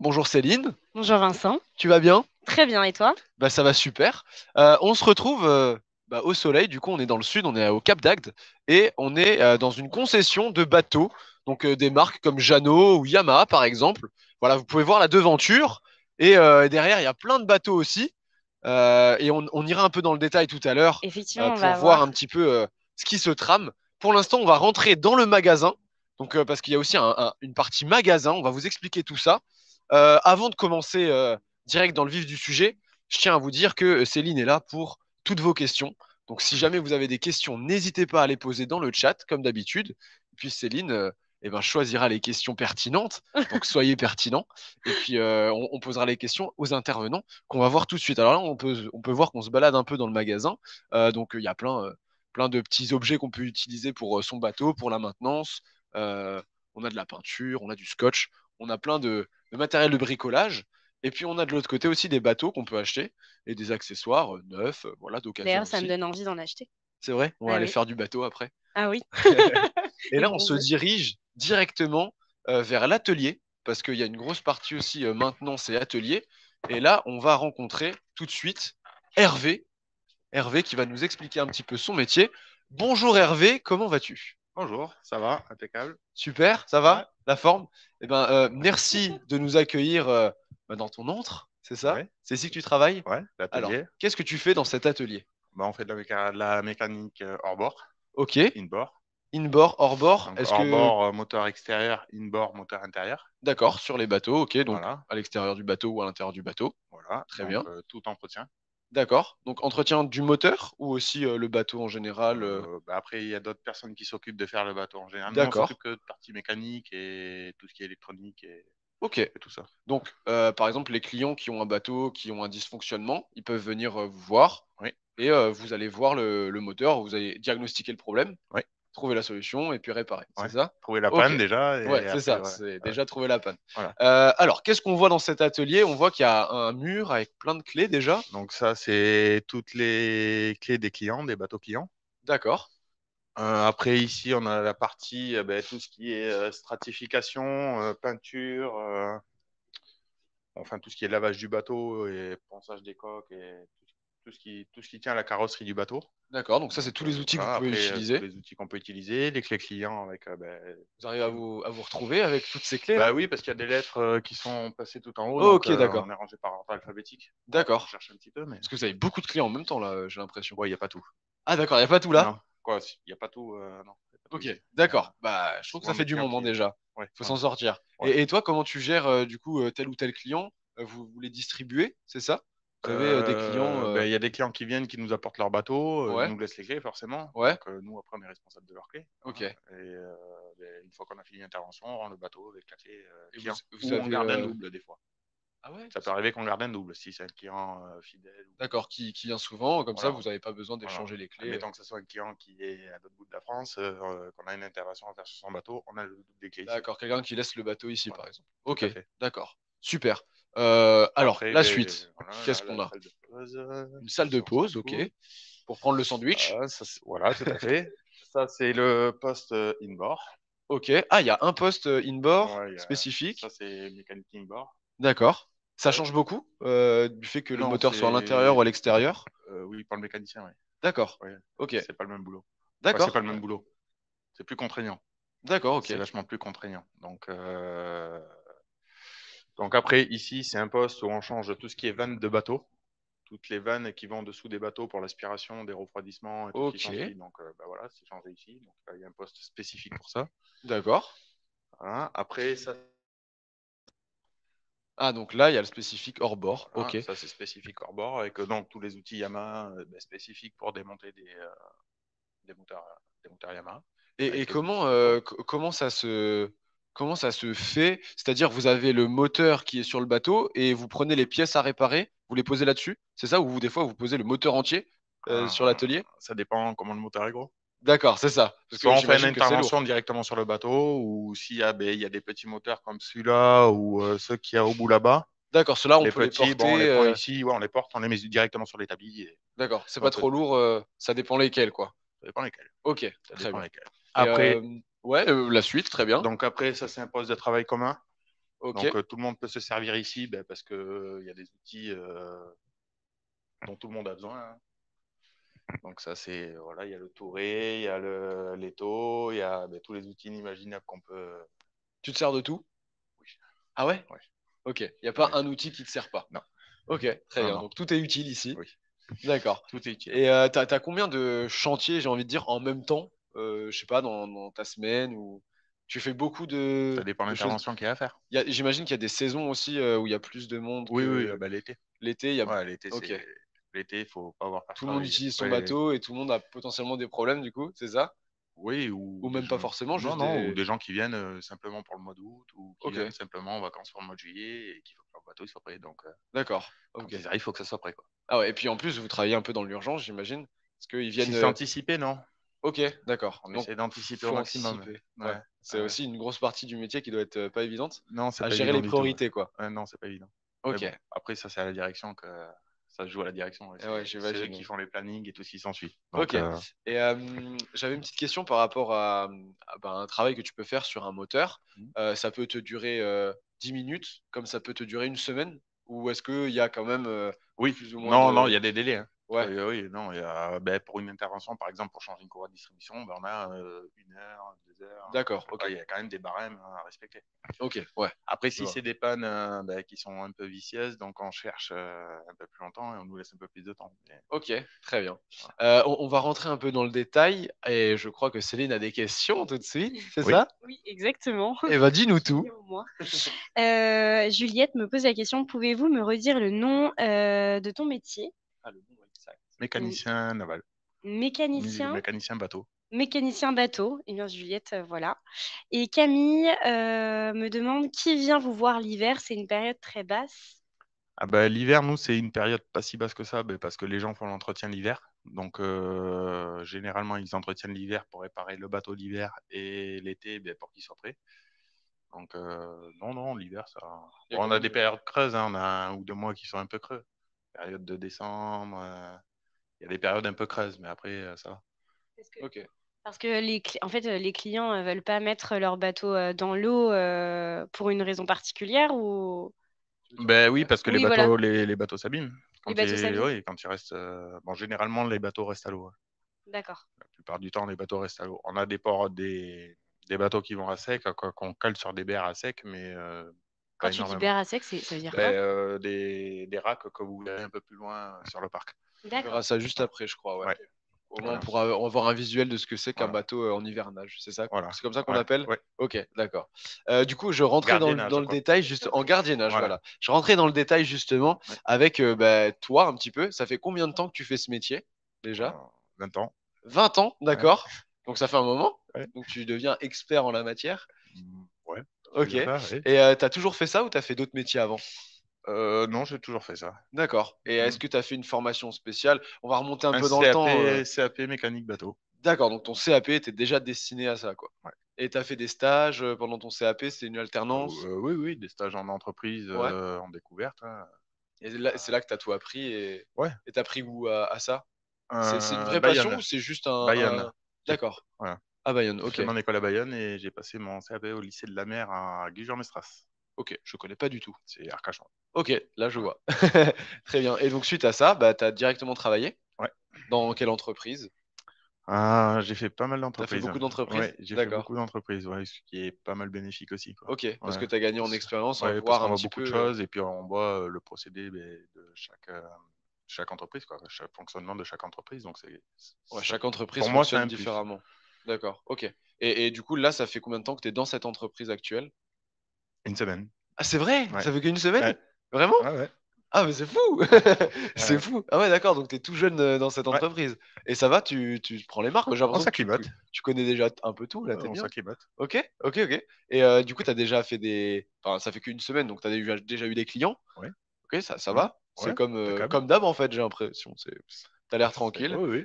Bonjour Céline, Bonjour Vincent. tu vas bien? Très bien, et toi? Bah ça va super. On se retrouve au soleil, du coup on est dans le sud, on est au Cap d'Agde et on est dans une concession de bateaux, donc des marques comme Jeanneau ou Yamaha par exemple. Voilà, vous pouvez voir la devanture et derrière il y a plein de bateaux aussi. Et on ira un peu dans le détail tout à l'heure Effectivement, on pour va voir un voir. petit peu ce qui se trame. Pour l'instant on va rentrer dans le magasin, donc parce qu'il y a aussi une partie magasin, on va vous expliquer tout ça. Avant de commencer direct dans le vif du sujet, je tiens à vous dire que Céline est là pour toutes vos questions. Donc, si jamais vous avez des questions, n'hésitez pas à les poser dans le chat, comme d'habitude. Et puis, Céline eh ben, choisira les questions pertinentes. Donc, soyez pertinents. Et puis, on posera les questions aux intervenants qu'on va voir tout de suite. Alors là, on peut voir qu'on se balade un peu dans le magasin. Donc, il y a plein de petits objets qu'on peut utiliser pour son bateau, pour la maintenance. Euh, on a de la peinture, on a du scotch, on a plein de matériel de bricolage. Et puis on a de l'autre côté aussi des bateaux qu'on peut acheter et des accessoires neufs, voilà, d'occasion D'ailleurs, ça me aussi. donne envie d'en acheter. C'est vrai, on va Ah aller oui. faire du bateau après. Ah oui. Et Et là, on se bronzer. dirige directement vers l'atelier parce qu'il y a une grosse partie aussi maintenance et atelier. Et là, on va rencontrer tout de suite Hervé. Hervé qui va nous expliquer un petit peu son métier. Bonjour Hervé, comment vas-tu? Bonjour, ça va, impeccable. Super, ça Ouais, va? La forme? Eh ben, merci de nous accueillir dans ton antre, c'est ça? ouais, C'est ici que tu travailles? ouais, Alors, l'atelier. qu'est-ce que tu fais dans cet atelier? Bah, on fait de la mécanique hors bord, Ok, inboard. inboard, hors-bord, Donc est-ce hors que... bord, moteur extérieur, inboard, moteur intérieur. D'accord, sur les bateaux, ok, donc Voilà, à l'extérieur du bateau ou à l'intérieur du bateau. voilà. Très Donc bien. tout entretien. D'accord, donc entretien du moteur ou aussi le bateau en général Bah, après, il y a d'autres personnes qui s'occupent de faire le bateau en général. Nous, on D'accord, s'occupe que de partie mécanique et tout ce qui est électronique ok. et tout ça. Donc, par exemple, les clients qui ont un bateau, qui ont un dysfonctionnement, ils peuvent venir vous voir Oui, et vous allez voir le moteur, vous allez diagnostiquer le problème, oui, trouver la solution et puis réparer. C'est ouais. ça? Trouver la Ok. panne déjà Ouais, et c'est après, ça. ouais, C'est ouais, déjà trouver la panne. voilà. Alors, qu'est-ce qu'on voit dans cet atelier? On voit qu'il y a un mur avec plein de clés déjà. Donc ça, c'est toutes les clés des clients, des bateaux clients. D'accord. Après, ici, on a la partie, ben, tout ce qui est stratification, peinture, enfin tout ce qui est lavage du bateau et ponçage des coques et tout ce qui tient à la carrosserie du bateau. D'accord. Donc, ça, c'est Donc tous les outils que vous voilà, pouvez après, tous utiliser. les outils qu'on peut utiliser, les clés clients avec. Ben, Vous arrivez à vous retrouver avec toutes ces clés là? bah oui, parce qu'il y a des lettres qui sont passées tout en haut, donc Ok, d'accord. on est rangé par ordre alphabétique. Voilà, faut D'accord. chercher un petit peu, mais Parce que vous avez beaucoup de clés en même temps là, j'ai l'impression. bon, il n'y a pas tout. Ah, d'accord, il n'y a pas tout là? Non, quoi, il n'y a pas tout, non, il n'y a pas tout Ok, ici. Il y d'accord. a Bah, je trouve que ça souvent fait des du clients monde qui. déjà. Ouais, Faut ouais, s'en sortir. ouais. Et toi, comment tu gères du coup tel ou tel client? Vous les distribuez, c'est ça? Vous avez des clients Ben, il y a des clients qui viennent, qui nous apportent leur bateau, ils Ouais, nous laissent les clés forcément. ouais, Donc nous, après, on est responsable de leurs clés. ok. Voilà. Et ben, une fois qu'on a fini l'intervention, on rend le bateau avec la clé Et vous, client. vous Ou on avez... garde un double des fois. Ah ouais? Ça peut arriver qu'on garde un double si c'est un client fidèle. D'accord, qui vient souvent, comme ça Voilà, vous n'avez pas besoin voilà. d'échanger les clés. Admettons que ce soit un client qui est à l'autre bout de la France, qu'on a une intervention à faire sur son bateau, on a le double des clés ici. D'accord, quelqu'un qui laisse le bateau ici Voilà, par exemple. tout Ok, à fait. d'accord, super. Alors, Après, la ben, suite, voilà, qu'est-ce là, qu'on la a? salle de pause, Une salle de si on s'en pause, ok, fout. pour prendre le sandwich. Voilà, tout à fait. Ça, c'est le poste inboard. Ok. Ah, il y a un poste in-bord Ouais, ça, spécifique. c'est mécanique inboard. D'accord. Ça Ouais. change beaucoup du fait que le Non, moteur soit à l'intérieur ou à c'est. l'extérieur. Oui, pour le mécanicien, oui. D'accord. Ouais. Ok. C'est pas le même boulot. Enfin, c'est pas D'accord. le même boulot. C'est plus contraignant. D'accord, C'est ok. vachement plus contraignant. Donc après, ici, c'est un poste où on change tout ce qui est vannes de bateau. Toutes les vannes qui vont en dessous des bateaux pour l'aspiration, des refroidissements et tout ce qui Ok. s'ensuit. Donc bah, voilà, c'est changé ici. Donc il y a un poste spécifique pour ça. D'accord. Voilà. Après, ça, Ah, donc là, il y a le spécifique hors bord. voilà, Ok. ça c'est spécifique hors bord avec donc tous les outils Yamaha ben, spécifiques pour démonter des moteurs, des moteurs Yamaha Et avec les comment, outils qu'il faut. comment ça se fait? C'est-à-dire, vous avez le moteur qui est sur le bateau et vous prenez les pièces à réparer, vous les posez là-dessus? C'est ça? Ou des fois, vous posez le moteur entier sur l'atelier? Ça dépend comment le moteur est gros. D'accord, c'est ça. Parce que Soit on fait une j'imagine que c'est lourd. intervention directement sur le bateau, ou s'il y a, ben, il y a des petits moteurs comme celui-là ou ceux qu'il y a au bout là-bas. D'accord, ceux-là, on Les peut les petits, bon, on les porter. prend ici, ouais, on les porte, on les met directement sur l'établi. Et D'accord, c'est on pas peut, trop lourd, ça dépend lesquels, quoi. ça dépend lesquels. Ok, Ça très dépend bien. lesquels. Et Après, ouais, la suite, très bien. donc après, ça c'est un poste de travail commun. Ok. Donc, tout le monde peut se servir ici parce qu'il y a des outils dont tout le monde a besoin, hein. Donc, ça, c'est. Voilà, il y a le Touré, il y a l'étau, il y a tous les outils inimaginables qu'on peut. Tu te sers de tout? Oui. Ah ouais? Ouais. Ok. Il n'y a pas Ouais. un outil qui te sert pas. Non. Ok, très Non, bien. non. Donc tout est utile ici. Oui. D'accord. Tout est utile. Et t'as combien de chantiers, j'ai envie de dire, en même temps? Je sais pas, dans ta semaine ou tu fais beaucoup Ça dépend de de choses. l'intervention qu'il y a à faire. J'imagine qu'il y a des saisons aussi où il y a plus de monde Oui, oui, que l'été. l'été. Il y a... Ouais, l'été, Ok. l'été, il faut pas avoir peur de Tout le monde travailler. utilise son Ouais. bateau et tout le monde a potentiellement des problèmes du coup, c'est ça? Oui, ou Ou des même pas gens. forcément, Non, juste non, ou des. des gens qui viennent simplement pour le mois d'août ou qui Ok, viennent simplement en vacances pour le mois de juillet et qu'il faut que leur bateau il soit prêt. Donc, d'accord. quand Ok. ils arrivent, il faut que ça soit prêt, quoi. Ah ouais, et puis en plus, vous travaillez un peu dans l'urgence, j'imagine. Parce qu'ils Si viennent. c'est anticipé, non. Ok, d'accord. On Donc, essaie d'anticiper au faut maximum. anticiper. Ouais. Ouais, C'est ouais. aussi une grosse partie du métier qui doit être pas évidente Non, c'est à pas gérer évident les du tout. priorités, quoi. Ouais, non, c'est pas évident. Mais Ok. bon, après, ça, c'est à la direction que ça se joue à la direction. Ouais. Eh ouais, C'est eux j'imagine. qui font les plannings et tout ce qui s'ensuit. Ok. Donc, Et j'avais une petite question par rapport à un travail que tu peux faire sur un moteur. Ça peut te durer 10 minutes, comme ça peut te durer une semaine, ou est-ce qu'il y a quand même oui, plus ou moins non, non, il y de... a des délais, hein. Ouais, Oui, non, il y a, pour une intervention, par exemple, pour changer une courroie de distribution, on a 1 heure, 2 heures. d'accord, ok. Il y a quand même des barèmes à respecter. Ok, ouais, Après, je si vois. c'est des pannes qui sont un peu vicieuses, donc on cherche un peu plus longtemps et on nous laisse un peu plus de temps. Mais, Ok, très bien. voilà. On va rentrer un peu dans le détail, et je crois que Céline a des questions tout de suite, c'est Oui. ça? Oui, exactement. Eh ben, dis-nous tout. Sur moi. Juliette me pose la question, pouvez-vous me redire le nom de ton métier? Ah, le nom exact. Mm. Mécanicien naval, Mécanicien, mécanicien bateau. mécanicien bateau. Eh bien, Juliette, voilà. Et Camille me demande qui vient vous voir l'hiver? C'est une période très basse. Ah l'hiver, nous, c'est une période pas si basse que ça, parce que les gens font l'entretien l'hiver. Donc, généralement, ils entretiennent l'hiver pour réparer le bateau l'hiver et l'été pour qu'il soit prêt. Donc, non, non, l'hiver, ça. Il y a Bon, on quand a même... des périodes creuses, hein, on a 1 ou 2 mois qui sont un peu creux. Période de décembre, il y a des périodes un peu creuses, mais après, ça va. Parce que, Ok. parce que en fait, les clients ne veulent pas mettre leur bateau dans l'eau pour une raison particulière ou... Ben oui, Ouais. parce que Oui, voilà, les bateaux s'abîment. les bateaux s'abîment. Oui, quand ils restent. Bon, généralement, les bateaux restent à l'eau, hein. D'accord. La plupart du temps, les bateaux restent à l'eau. On a des bateaux qui vont à sec, qu'on cale sur des berres à sec, mais Quand pas tu dis énormément. berre à sec, ça veut dire quoi? Des racks que vous verrez un peu plus loin sur le parc. On verra D'accord. ça juste Voilà. après, je crois, ouais. Ouais, Au moins, on voilà, pourra avoir un visuel de ce que c'est qu'un voilà, bateau en hivernage. C'est ça? voilà. C'est comme ça qu'on Ouais, appelle? ouais. Ok, d'accord. Du coup, je rentrais Gardiennage, dans le quoi. détail, juste en gardiennage, Voilà. voilà. Je rentrais dans le détail justement Ouais. avec toi un petit peu. Ça fait combien de temps que tu fais ce métier déjà? 20 ans. 20 ans, Ouais, d'accord. Donc ça fait un moment. ouais. Donc tu deviens expert en la matière. Ouais, on peut Ok. dire Et ça, ouais. t'as toujours fait ça ou t'as fait d'autres métiers avant? Non, j'ai toujours fait ça. D'accord. Et est-ce Mm. que tu as fait une formation spéciale? On va remonter un Un peu dans le temps. CAP mécanique bateau. D'accord, donc ton CAP était déjà destiné à ça, quoi. Ouais. Et tu as fait des stages pendant ton CAP, c'est une alternance? Oui, oui, des stages en entreprise Ouais. en découverte, hein. Et là, c'est là que tu as tout appris Ouais. et tu as pris goût à ça? C'est une vraie passion ou Bayonne. c'est juste Bayonne. J'ai- D'accord. Voilà. À Bayonne, J'ai ok. fait mon école à Bayonne et j'ai passé mon CAP au lycée de la mer à Gujan-Mestras. Ok, je connais pas du tout. C'est Arcachon. Ok, là je Voilà. vois. Très bien. Et donc suite à ça, bah, tu as directement travaillé? Ouais. Dans quelle entreprise? Ah, j'ai fait pas mal Tu as fait d'entreprises. beaucoup d'entreprises? Ouais, j'ai fait D'accord. beaucoup d'entreprises, ouais, ce qui est pas mal bénéfique aussi, quoi. Ok, parce Ouais. que tu as gagné en expérience, en Parce voir qu'on un voit petit beaucoup de peu. choses et puis on voit le procédé de chaque entreprise, quoi, chaque fonctionnement de chaque entreprise. Donc, Ouais, chaque entreprise pour moi, c'est fonctionne un plus. différemment. D'accord, ok. Et du coup, là, ça fait combien de temps que tu es dans cette entreprise actuelle? 1 semaine. Ah, c'est vrai? Ouais. Ça fait qu'une semaine? Ouais. Vraiment? Ouais, ouais. Ah, mais c'est fou! C'est Ouais. fou! Ah ouais, d'accord, donc tu es tout jeune dans cette Ouais. entreprise. Et ça va, tu prends les marques? J'ai On l'impression que s'acclimate. tu connais déjà un peu tout, là, t'es On bien. s'acclimate. Ok, ok, ok. Et du coup, tu as déjà fait des. Enfin, ça fait qu'une semaine, donc tu as déjà eu des clients. Ouais. Ok, ça Hum. va. C'est Ouais. Impeccable. comme d'hab, en fait, j'ai l'impression. T'as l'air tranquille. Oui, oui.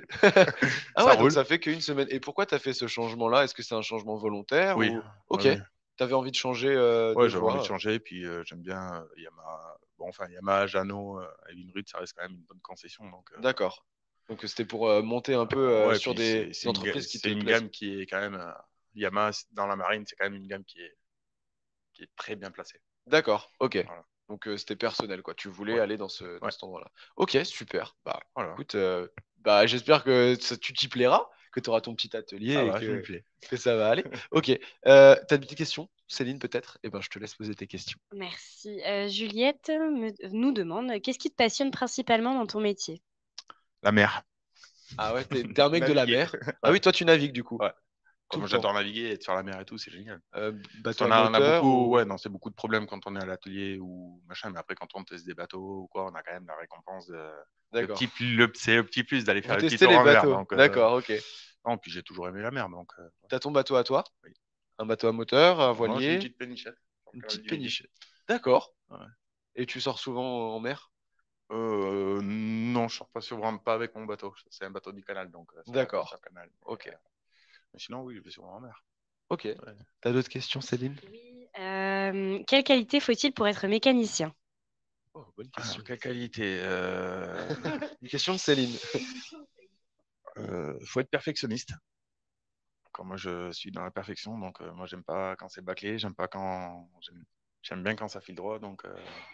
Ah Ça ouais, donc roule. ça fait qu'une semaine. Et pourquoi t'as fait ce changement-là? Est-ce que c'est un changement volontaire Oui. ou... Ouais, Ok, ouais. t'avais envie de changer de Ouais, j'avais envie de voie. changer. Puis j'aime bien Yamaha. Bon, enfin, Yamaha, Jeannot, Evinrude, ça reste quand même une bonne concession. Donc, D'accord. Donc c'était pour monter un peu ouais, sur puis des entreprises qui te c'est une plaisent. gamme qui est quand même. Yamaha, dans la marine, c'est quand même une gamme qui est très bien placée. D'accord, ok. Voilà. Donc c'était personnel, quoi. Tu voulais Ouais. aller dans Ouais. cet endroit-là. Ok, super. Bah, Voilà. écoute, j'espère que tu t'y plairas, que tu auras ton petit atelier Ça et va, je m'y plais. que ça va aller. Ok. T'as des petites questions, Céline, peut-être? Eh ben, je te laisse poser tes questions. Merci. Juliette nous demande, qu'est-ce qui te passionne principalement dans ton métier? La mer. Ah ouais, t'es un mec de la Naviguer. mer. Ah Ouais. oui, toi, tu navigues du coup, Ouais. tout Comme le temps. j'adore naviguer et être sur la mer et tout, c'est génial. Bateau à On a moteur beaucoup, ou... ouais, non, c'est beaucoup de problèmes quand on est à l'atelier ou machin, mais après, quand on teste des bateaux ou quoi, on a quand même la récompense D'accord. c'est le petit plus d'aller Vous faire le petit testez tour les en mer. bateaux. Donc, D'accord, ok. non, puis j'ai toujours aimé la mer. Donc, T'as ton bateau à toi? oui. Un bateau à moteur, un Non, j'ai une voilier, petite pénichette. sur le une canal petite du Midi. péniche. D'accord. Ouais. Et tu sors souvent en mer? Non, je sors pas vraiment pas avec mon bateau. C'est un bateau du canal, donc ça va pas D'accord. sur le canal. Ok. Mais sinon, oui, je vais souvent en mer. Ok. Ouais. T'as d'autres questions, Céline? Oui. Quelle qualité faut-il pour être mécanicien? Oh, bonne Alors, question. quelle qualité Une question de Céline. faut être perfectionniste. Quand moi, je suis dans la perfection, donc moi, j'aime pas quand c'est bâclé, j'aime bien quand ça file droit, donc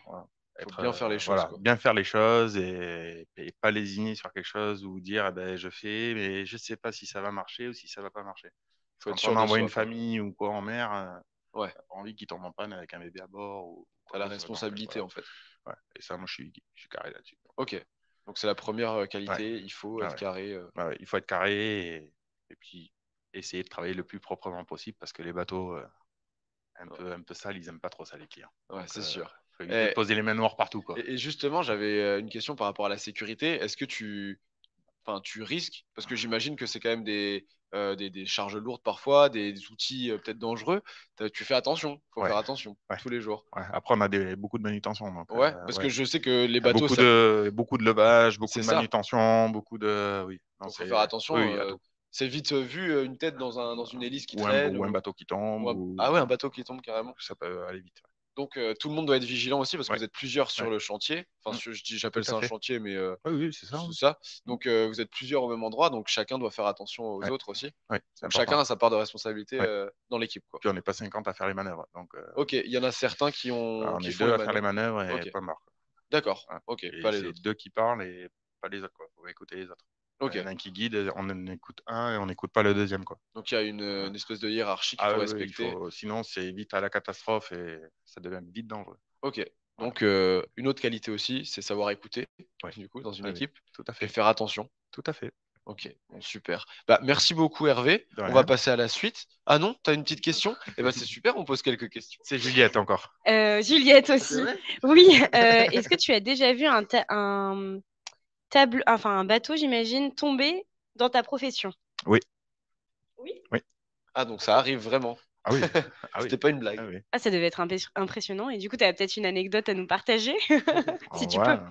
voilà. Faut bien faire les choses, voilà, quoi. bien faire les choses et pas lésiner sur quelque chose ou dire, ah ben, je fais, mais je sais pas si ça va marcher ou si ça va pas marcher. Faut être Quand sûr on de envoie soi, une quoi. famille ou quoi en mer, Ouais. t'as pas envie qu'ils tombent en panne avec un bébé à bord ou T'as quoi la que ce soit. Donc, responsabilité, voilà. en fait. Ouais. Et ça, moi, je suis carré là-dessus. Ok. Donc c'est la première Ouais. qualité. Il faut Ah être ouais. carré. Ouais, il faut être carré et puis essayer de travailler le plus proprement possible parce que les bateaux un peu sales, ils aiment pas trop ça, les clients. Ouais, Donc, c'est sûr. faut éviter de poser les mains noires partout, quoi. Et justement, j'avais une question par rapport à la sécurité. Est-ce que tu risques, parce que j'imagine que c'est quand même des charges lourdes parfois, des outils peut-être dangereux. Tu fais attention, faut Ouais, faire attention ouais, tous les jours. ouais. Après, on a beaucoup de manutention, donc Ouais, parce que ouais. je sais que les Il y a bateaux, beaucoup de levage, beaucoup c'est de ça. manutention, oui. Non, Donc faut faire attention. oui, il y a tout. C'est vite vu une tête dans une hélice qui traîne Ou un bateau qui tombe ah ouais, un bateau qui tombe carrément. ça peut aller vite. Donc tout le monde doit être vigilant aussi parce que Ouais, vous êtes plusieurs ouais. sur le chantier. Enfin, Mm, tout j'appelle à ça un fait. chantier, mais Oui, oui, c'est ça. c'est Oui. ça. Mm, Donc vous êtes plusieurs au même endroit, donc chacun doit faire attention aux ouais, autres aussi. ouais, c'est Donc important. chacun a sa part de responsabilité Ouais. dans l'équipe, quoi. Puis on n'est pas 50 à faire les manœuvres, donc Ok, il y en a certains on qui est font deux les à faire les manœuvres. manœuvres et Ok, pas mort. d'accord. Ouais. Ok, Et pas les c'est autres. deux qui parlent et pas les autres, quoi. Faut écouter les autres. Ok, Il y en a un qui guide, on en écoute un et on n'écoute pas le deuxième, quoi. donc il y a Ouais. une espèce de hiérarchie qu'il Ah faut oui, oui, respecter. sinon c'est vite à la catastrophe et ça devient vite dangereux. Ok, Voilà. donc une autre qualité aussi, c'est savoir écouter, Ouais. du coup, dans une Oui, oui, équipe tout à et fait. faire attention. Tout à fait. Ok, bon, super. Bah, merci beaucoup Hervé. De On va rien. passer à la suite. Ah non, t'as une petite question? Eh ben c'est super, on pose quelques questions. C'est Juliette encore. Juliette aussi. vrai? Oui. Est-ce que tu as déjà vu un bateau, j'imagine, tomber dans ta profession? Oui. Oui. Oui. Ah donc ça arrive vraiment. Ah oui. Ah oui. C'était pas une Ah blague. oui. Ah, ça devait être impressionnant. Et du coup, tu as peut-être une anecdote à nous partager, si tu peux. Voilà.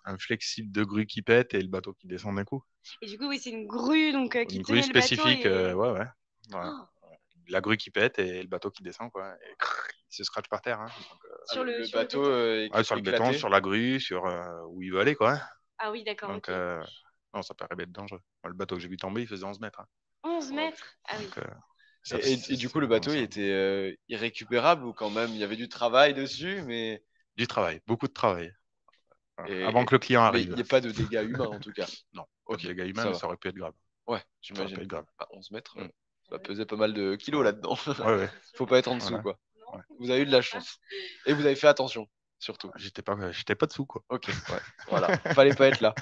Un flexible de grue qui pète et le bateau qui descend d'un coup. Et du coup, oui, c'est une grue donc, qui Une grue tenait le bateau spécifique, et... ouais, ouais. Voilà. Oh, La grue qui pète et le bateau qui descend, quoi. Et il se scratch par terre. Hein. Donc, sur Le sur le bateau béton? sur le béton, éclaté. sur la grue, sur où il veut aller, quoi. Hein. Ah oui, d'accord, Donc, ok. non, ça paraît être dangereux. Moi, le bateau que j'ai vu tomber, il faisait 11 mètres. Hein. 11 mètres? Ah oui. Donc, Et du coup, c'est le vraiment bateau, il ça. était irrécupérable ou quand même, il y avait du travail dessus, mais Du travail, beaucoup de travail. Voilà. et- Avant et- que le client mais il arrive. n'y a pas de dégâts humains en tout cas. Non, pas de Ok, dégâts humains, ça mais va. ça aurait pu être grave. Ouais, Ça aurait pu j'imagine. être grave. 11 mètres, Mm. ça va peser pas mal de kilos Voilà. là-dedans. Ouais, ouais. Faut pas être en dessous, Voilà. quoi. Ouais. Vous avez eu de la chance. Et vous avez fait attention, surtout. J'étais pas dessous, quoi. Ok, ouais, voilà. Fallait pas être là.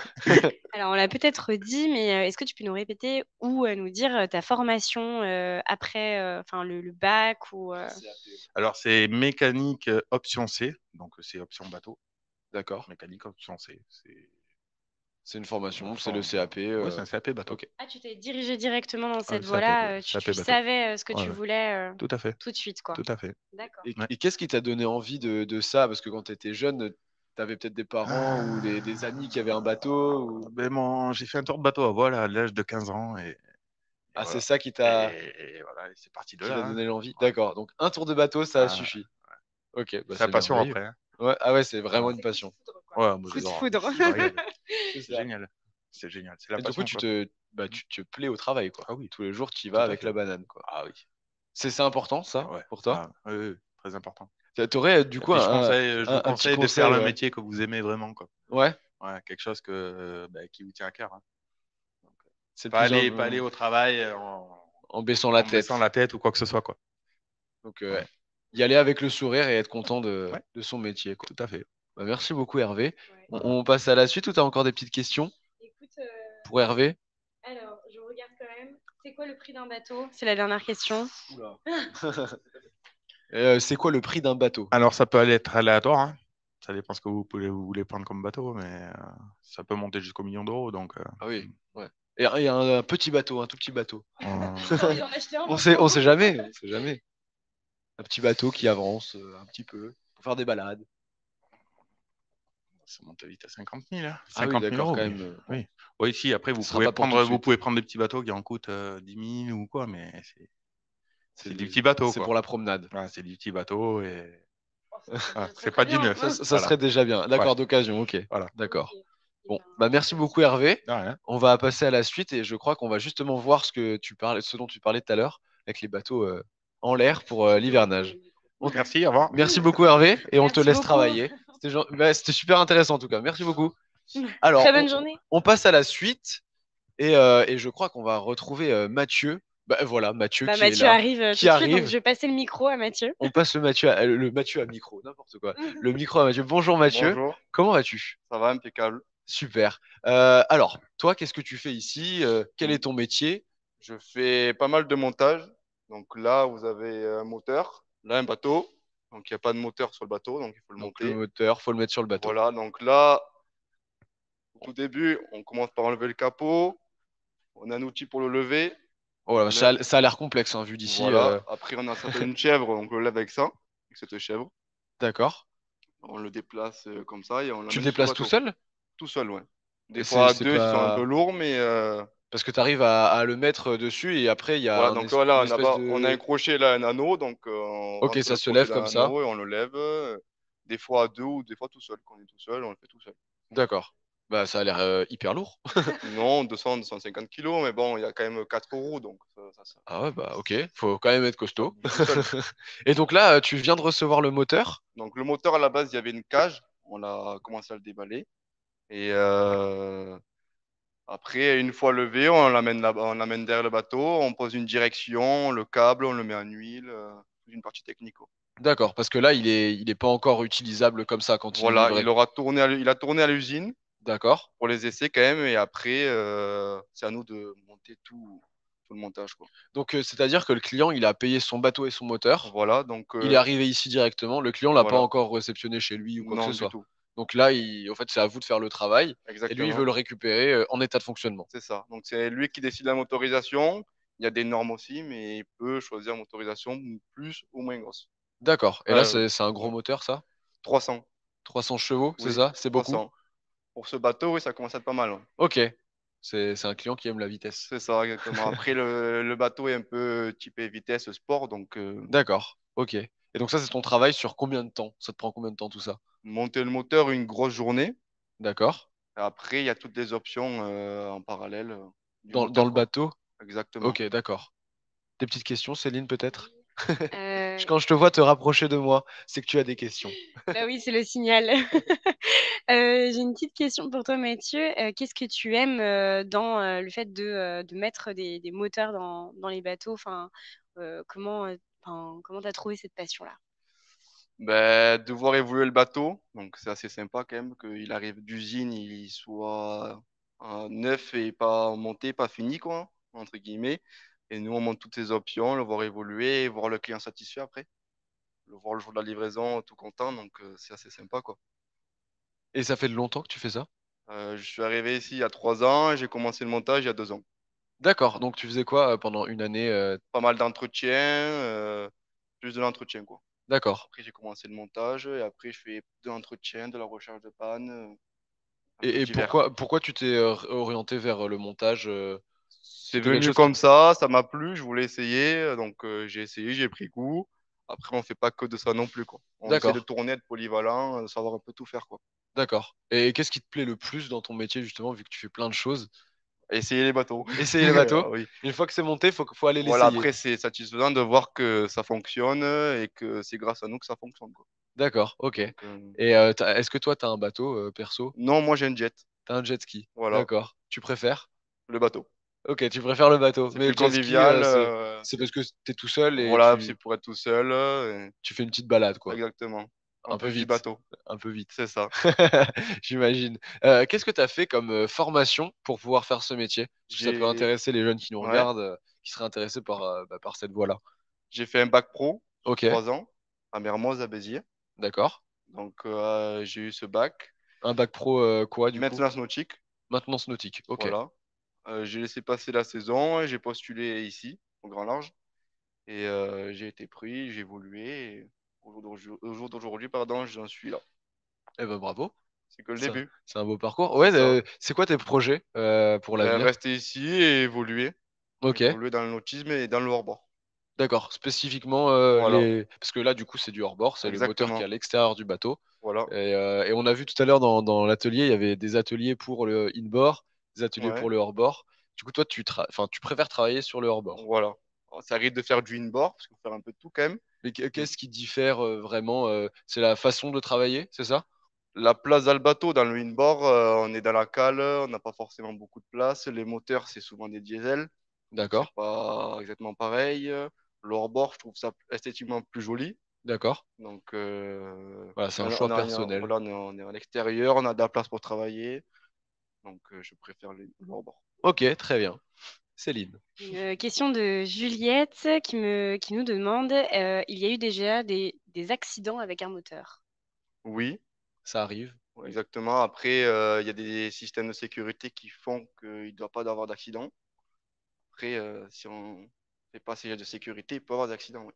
Alors, on l'a peut-être dit, mais est-ce que tu peux nous répéter ou nous dire ta formation après enfin, le bac ou... Alors, c'est mécanique option C, donc c'est option bateau. D'accord. Mécanique option C. C'est une formation, c'est Enfin, le CAP. ouais, c'est un CAP bateau. Ok. Ah, tu t'es dirigé directement dans Ouais, cette CAP, voie-là. CAP Tu bateau. savais ce que Ouais, tu ouais. voulais Tout à fait. tout de suite, quoi. Tout à fait. D'accord. Ouais. Et qu'est-ce qui t'a donné envie de ça? Parce que quand tu étais jeune, tu avais peut-être des parents ou des amis qui avaient un bateau. Ben, j'ai fait un tour de bateau à voile à l'âge de 15 ans et Ah, c'est voilà. ça Et voilà, et c'est parti de qui là. t'a Hein. donné l'envie. Ouais. D'accord. Donc, un tour de bateau, ça a Ah, suffi. Ok, bah, c'est la c'est passion merveilleux. après. Hein. Ouais, ah ouais, c'est vraiment Voilà. une passion. Ouais, moi Coup de j'adore. foudre. Je me régale. C'est C'est ça. génial. C'est génial. C'est la Et du coup, passion, quoi. tu te plais au travail, quoi. Ah oui, Tous les jours, tu y tout vas à avec fait. la banane, quoi. Ah oui. C'est important, ça, Ouais. pour toi? Ah, oui, oui, très important. Tu aurais du Et coup puis, je vous un petit conseille de faire conseil, le ouais. métier que vous aimez vraiment, quoi. Ouais, Ouais, quelque chose qui vous tient à cœur, hein. Donc, c'est le plus pas aller au travail en baissant la en baissant tête. la tête ou quoi que ce soit, quoi. Donc, Ouais, y aller avec le sourire et être content ouais, de son métier, quoi. tout à fait. Bah, merci beaucoup, Hervé. Ouais. On passe à la suite ou tu as encore des petites questions Écoute, pour Hervé? alors, je regarde quand même. C'est quoi le prix d'un bateau? C'est la dernière question. Oula. C'est quoi le prix d'un bateau? Alors, ça peut aller être aléatoire, hein. Ça dépend ce que vous voulez prendre comme bateau, mais ça peut monter jusqu'au million d'euros. Donc, Ah oui, ouais. Et un petit bateau, un tout petit bateau. J'ai envie d'en acheter un. On sait jamais, on sait jamais. Un petit bateau qui avance un petit peu pour faire des balades. ça monte vite à 50 000, hein. Ah oui, 50 000 d'accord, euros, quand oui. même. Oui. Oui, ici, après, Ce sera pas pour tout de vous suite. pouvez prendre des petits bateaux qui en coûtent 10 000 ou quoi, mais c'est des petits bateaux, C'est quoi. pour la promenade. Ouais, c'est des petits bateaux et Déjà c'est très, pas très du bien. neuf. Ça Voilà. serait déjà bien. Ouais, D'accord, d'occasion, ok. voilà. D'accord. Ok. Eh Bon, ben, bah merci beaucoup Hervé. De rien. On va passer à la suite et je crois qu'on va justement voir ce dont tu parlais tout à l'heure avec les bateaux en l'air pour l'hivernage. Merci, au revoir. Merci beaucoup Hervé et on te Merci laisse beaucoup. travailler. C'était super intéressant en tout cas. Merci beaucoup. Alors, Très bonne journée. on passe à la suite et je crois qu'on va retrouver Mathieu. Bah, voilà, Mathieu Bah, qui est Mathieu là, arrive qui tout de suite, donc je arrive. vais passer le micro à Mathieu. On passe le Mathieu à micro, n'importe quoi. Le micro à Mathieu. Bonjour Mathieu. Bonjour, Comment vas-tu? ça va, impeccable. Super. Alors, toi, qu'est-ce que tu fais ici? Quel est ton métier? Je fais pas mal de montage. Donc là, vous avez un moteur, là, un bateau. Donc il n'y a pas de moteur sur le bateau, donc il faut le Donc, le monter. moteur, faut le mettre sur le bateau. Voilà, donc là, au tout début, on commence par enlever le capot. On a un outil pour le lever. Oh là, ça a l'air complexe, hein, vu d'ici. Voilà, après, on a ça une chèvre, donc on le lève avec ça, avec cette chèvre. D'accord. On le déplace comme ça et on Tu le l'amène sur le déplaces tout bateau. seul? Tout seul, ouais. Des C'est fois à c'est deux, ils sont un peu pas. lourds, mais Parce que tu arrives à le mettre dessus et après, il y a voilà, donc là, une espèce on a un de. crochet là, un anneau, donc on Ok, rentre ça le se crochet lève dans comme ça. l'anneau et on le lève, des fois à deux ou des fois tout seul. Quand on est tout seul, on le fait tout seul. D'accord. Bah, ça a l'air hyper lourd. Non, 200, 250 kilos, mais bon, il y a quand même quatre roues, donc ça Ah ouais, bah, ok. Faut quand même être ça costaud. bouge tout seul. Et donc là, tu viens de recevoir le moteur. Donc le moteur, à la base, il y avait une cage, on a commencé à le déballer. Et après, une fois levé, on l'amène là-bas, on l'amène derrière le bateau, on pose une direction, le câble, on le met en huile, toute une partie technique, quoi. D'accord, parce que là, il est pas encore utilisable comme ça quand il est Voilà, livré. il a tourné à l'usine D'accord. pour les essais quand même. Et après, c'est à nous de monter tout le montage, quoi. Donc, c'est-à-dire que le client, il a payé son bateau et son moteur. Voilà, donc Il est arrivé ici directement. Le client l'a pas voilà. encore réceptionné chez lui ou quoi que ce Non, du soit. tout. Donc là, en fait, c'est à vous de faire le travail. Et lui, il veut Exactement. le récupérer en état de fonctionnement. C'est ça. Donc c'est lui qui décide la motorisation. Il y a des normes aussi, mais il peut choisir motorisation plus ou moins grosse. D'accord. Et là, c'est un gros Ouais. moteur, ça? 300. 300 chevaux, c'est Oui, ça? C'est beaucoup? 300. Pour ce bateau, oui, ça commence à être pas mal, ouais. Ok. C'est un client qui aime la vitesse. C'est ça, exactement. Après, le bateau est un peu typé vitesse sport, donc D'accord. Ok. Et donc ça, c'est ton travail sur combien de temps? Ça te prend combien de temps tout ça? monter le moteur une grosse journée. D'accord. Après, il y a toutes les options en parallèle du Dans moteur, le quoi. bateau? Exactement. Ok, d'accord. Des petites questions, Céline, peut-être? Euh, Quand je te vois te rapprocher de moi, c'est que tu as des questions. Bah oui, c'est le signal. J'ai une petite question pour toi, Mathieu. Qu'est-ce que tu aimes dans le fait de mettre des moteurs dans les bateaux? Enfin, comment t'as trouvé cette passion-là? Ben, de voir évoluer le bateau, donc c'est assez sympa quand même qu'il arrive d'usine, il soit neuf et pas monté, pas fini, quoi, entre guillemets. Et nous, on monte toutes ces options, le voir évoluer, et voir le client satisfait après. Le voir le jour de la livraison, tout content, donc c'est assez sympa, quoi. Et ça fait longtemps que tu fais ça? Je suis arrivé ici il y a 3 ans et j'ai commencé le montage il y a 2 ans. D'accord. Donc tu faisais quoi pendant une année Pas mal d'entretien, plus de l'entretien, quoi. D'accord. Après, j'ai commencé le montage et après, je fais de l'entretien, de la recherche de panne, un peu Et divers. pourquoi tu t'es orienté vers le montage C'est c'était quelque venu chose qui... comme ça m'a plu, je voulais essayer, donc j'ai essayé, j'ai pris goût. Après, on fait pas que de ça non plus, quoi. On essaie de D'accord. tourner, être polyvalent, de savoir un peu tout faire, quoi. D'accord. Et qu'est-ce qui te plaît le plus dans ton métier, justement, vu que tu fais plein de choses? Essayer les bateaux. Essayer les bateaux. Oui. Une fois que c'est monté, faut aller Voilà, l'essayer. après, c'est satisfaisant de voir que ça fonctionne et que c'est grâce à nous que ça fonctionne, quoi. D'accord, ok. Donc, Et est-ce que toi, tu as un bateau perso? non, moi j'ai un jet. Tu as un jet ski? Voilà, D'accord. Tu préfères? le bateau. Ok, tu préfères le bateau. C'est Mais plus le jet ski, convivial. c'est parce que tu es tout seul et Voilà, c'est pour être tout seul. tu fais une petite balade, quoi. Exactement. En Un peu plus du vite. bateau. Un peu vite. C'est ça. J'imagine. Qu'est-ce que tu as fait comme formation pour pouvoir faire ce métier? Parce que ça peut J'ai intéresser les jeunes qui nous ouais, regardent, qui seraient intéressés par cette voie-là. j'ai fait un bac pro sur Ok, 3 ans à Mermoz, à Béziers. d'accord. Donc, j'ai eu ce bac. Un bac pro quoi, du coup? Maintenance nautique. Maintenance nautique. Ok. Voilà. J'ai laissé passer la saison et j'ai postulé ici, au Grand Large. Et j'ai été pris, j'ai évolué. Et au jour d'aujourd'hui, pardon, j'en suis là. Eh ben bravo. C'est que le C'est un, début. c'est un beau parcours. Ouais, C'est ça. c'est quoi tes projets pour Ben, l'avenir? rester ici et évoluer. Ok, Évoluer dans le nautisme et dans le hors-bord. d'accord. Spécifiquement Voilà. parce que là, du coup, c'est du hors-bord, c'est le moteur qui est à Exactement. l'extérieur du bateau. Voilà. Et on a vu tout à l'heure dans l'atelier, il y avait des ateliers pour le in-bord, des ateliers Ouais. pour le hors-bord. Du coup, toi, enfin, tu préfères travailler sur le hors-bord. Voilà. Alors, ça arrive de faire du inboard, parce qu'il faut faire un peu de tout quand même. Mais qu'est-ce qui diffère vraiment c'est la façon de travailler, c'est ça? La place dans le bateau, dans le inboard, on est dans la cale, on n'a pas forcément beaucoup de place. Les moteurs, c'est souvent des diesels, donc c'est D'accord, pas exactement pareil. Le hors-bord, je trouve ça esthétiquement plus joli. d'accord. Donc, Voilà, c'est un on choix a personnel. voilà, on est à l'extérieur, on a de la place pour travailler. Donc, je préfère le hors-bord. Ok, très bien. Céline, Une question de Juliette qui nous demande, il y a eu déjà des accidents avec un moteur. Oui, ça arrive. ouais, exactement. Après, il y a des systèmes de sécurité qui font qu'il ne doit pas y avoir d'accident. Après, si on fait pas ces gestes de sécurité, il peut y avoir des accidents. Ouais.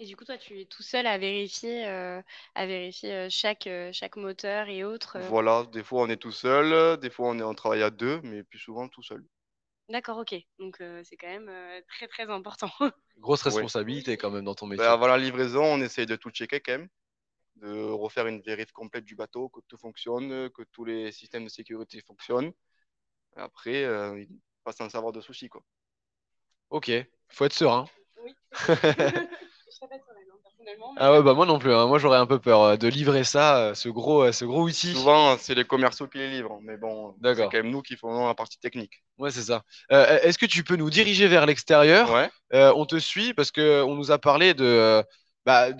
Et du coup, toi, tu es tout seul à vérifier chaque moteur et autres. Voilà, des fois on est tout seul, des fois on travaille à deux, mais plus souvent tout seul. D'accord, ok. Donc, c'est quand même très, très important. Grosse Oui. responsabilité quand même dans ton Ben, métier. avant la livraison, on essaye de tout checker quand même, de refaire une vérif complète du bateau, que tout fonctionne, que tous les systèmes de sécurité fonctionnent. Et après, pas sans savoir de soucis, quoi. Ok, faut être serein. Oui. Je serais pas sereine, hein, personnellement, mais Ah ouais, bah moi non plus, hein. Moi j'aurais un peu peur de livrer ça, ce gros outil. Souvent, c'est les commerciaux qui les livrent, mais bon, c'est D'accord. quand même nous qui faisons la partie technique. Ouais, c'est ça. Est-ce que tu peux nous diriger vers l'extérieur? Ouais, On te suit parce que on nous a parlé de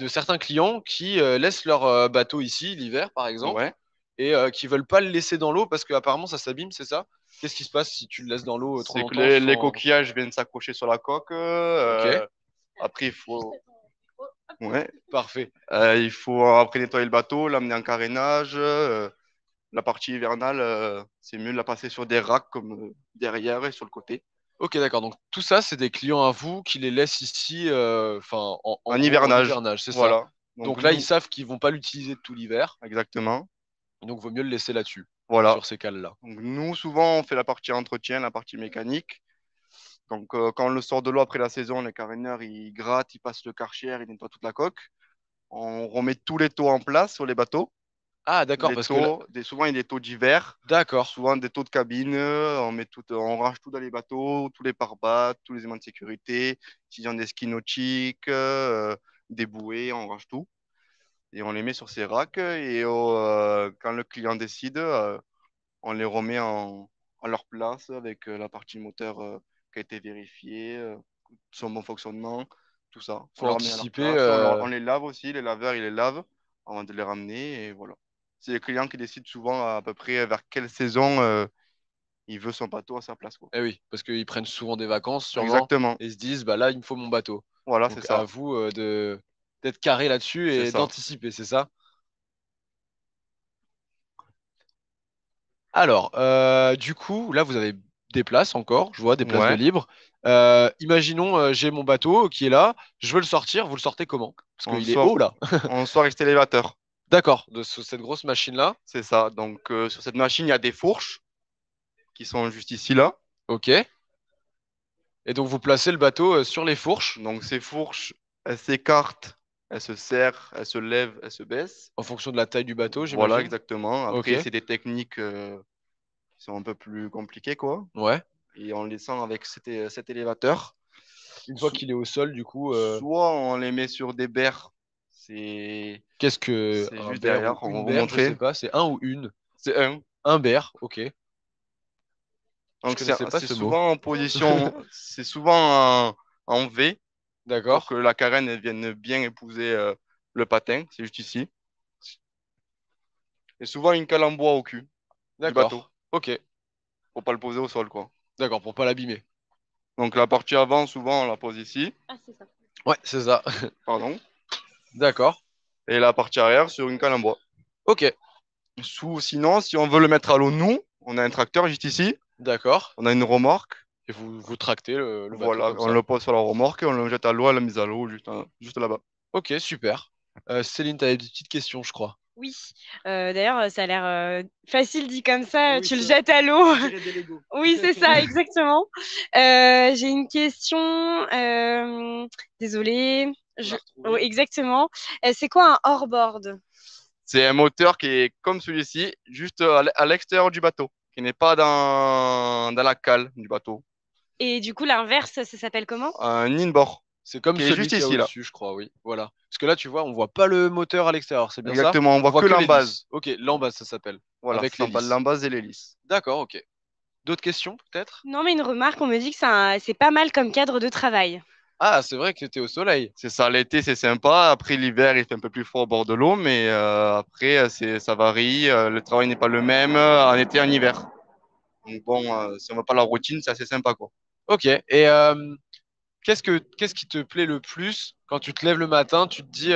certains clients qui laissent leur bateau ici l'hiver, par exemple, ouais. et qui veulent pas le laisser dans l'eau parce qu'apparemment ça s'abîme, c'est ça? Qu'est-ce qui se passe si tu le laisses dans l'eau trop C'est que longtemps les sans... coquillages viennent s'accrocher sur la coque. Ok, Après, ouais. parfait. Il faut après nettoyer le bateau, l'amener en carénage. La partie hivernale, c'est mieux de la passer sur des racks comme derrière et sur le côté. Ok, d'accord. Donc tout ça, c'est des clients à vous qui les laissent ici, enfin, en En gros, en hivernage, hivernage, c'est ça. voilà. Donc Donc là, ils nous, savent qu'ils vont pas l'utiliser tout l'hiver, exactement, donc vaut mieux le laisser là-dessus, voilà. sur ces cales-là. Donc nous, souvent, on fait la partie entretien, la partie mécanique. Donc quand on le sort de l'eau après la saison, les caréneurs, ils grattent, ils passent le karcher, ils nettoient toute la coque. On remet tous les taux en place sur les bateaux. Ah, d'accord, Les parce que là... taux, souvent, il y a des taux d'hiver, D'accord, souvent des taux de cabine. On range tout dans les bateaux, tous les pare-battes, tous les aimants de sécurité, s'ils ont des skis nautiques, des bouées, on range tout. Et on les met sur ces racks. Et quand le client décide, on les remet en leur place avec la partie moteur qui a été vérifiée, son bon fonctionnement, tout ça. On faut les remet à leur anticiper. place. On les lave aussi, les laveurs, ils les lavent avant de les ramener. Et voilà. C'est le client qui décide souvent à peu près vers quelle saison il veut son bateau à sa place, quoi. Eh oui, parce qu'ils prennent souvent des vacances, sûrement, Exactement. et ils se disent, bah là, il me faut mon bateau. Voilà, c'est Donc à ça. vous de d'être carré là-dessus C'est et ça. d'anticiper, c'est ça? Alors, du coup, là, vous avez des places encore, je vois des places de Ouais. libre. Imaginons, j'ai mon bateau qui est là, je veux le sortir, vous le sortez comment? Parce On qu'il est haut sort, là. on sort avec élévateur. D'accord, cette grosse machine-là. C'est ça. Donc, sur cette machine, il y a des fourches qui sont juste ici, là. Ok. Et donc, vous placez le bateau sur les fourches Donc ces fourches, elles s'écartent, elles se serrent, elles se lèvent, elles se baissent. en fonction de la taille du bateau, Voilà j'imagine. exactement. Ok. Après, c'est des techniques qui sont un peu plus compliqués, quoi. Ouais. Et on les descend avec cet élévateur. Une fois qu'il est au sol, du coup, Soit on les met sur des berres. C'est qu'est-ce que c'est un juste bear derrière, ou on va une vous bear, je sais montrer. pas, c'est un ou une? C'est un. Un bear, ok. Je Donc connaissais pas c'est ce mot. souvent en position, c'est souvent en V pour D'accord, que la carène elle vienne bien épouser le patin. C'est juste ici. Et souvent une cale en bois au cul du bateau. d'accord, ok, Faut pas le poser au sol, quoi. d'accord, pour pas l'abîmer. Donc la partie avant, souvent, on la pose ici. Ah, c'est ça. Ouais, c'est ça. Pardon. D'accord, Et la partie arrière sur une cale en bois. ok, Sinon, si on veut le mettre à l'eau, nous, on a un tracteur juste ici. d'accord. On a une remorque. Et vous tractez le bateau Voilà, comme on ça. le pose sur la remorque et on le jette à l'eau, à la mise à l'eau, juste là-bas. Ok, super. Céline, tu avais des petites questions, je crois. Oui. D'ailleurs, ça a l'air facile dit comme ça. Oui, Tu le c'est- jettes à l'eau. On dirait des Lego. Oui, c'est ça, exactement. J'ai une question. Désolée. On l'a Oh, retrouvé. exactement. C'est quoi un hors-board? C'est un moteur qui est comme celui-ci, juste à l'extérieur du bateau, qui n'est pas dans la cale du bateau. Et du coup, l'inverse, ça s'appelle comment? Un inboard, C'est comme qui est celui juste qu'il y a ici, là. au-dessus, je crois, oui. Voilà. Parce que là, tu vois, on voit pas le moteur à l'extérieur, c'est bien ça? Exactement, on voit que les l'embase. lisses. Ok, l'embase, ça s'appelle. Voilà, Avec ça les s'appelle lisses. l'embase et l'hélice. D'accord, ok. D'autres questions, peut-être? Non, mais une remarque, on me dit que c'est pas mal comme cadre de travail. Ah, c'est vrai que tu étais au soleil. C'est ça, l'été, c'est sympa. Après, l'hiver, il fait un peu plus froid au bord de l'eau, mais après, ça varie. Le travail n'est pas le même en été et en hiver. Donc bon, si on ne veut pas la routine, c'est assez sympa, quoi. Ok. Et qu'est-ce qui te plaît le plus quand tu te lèves le matin, tu te dis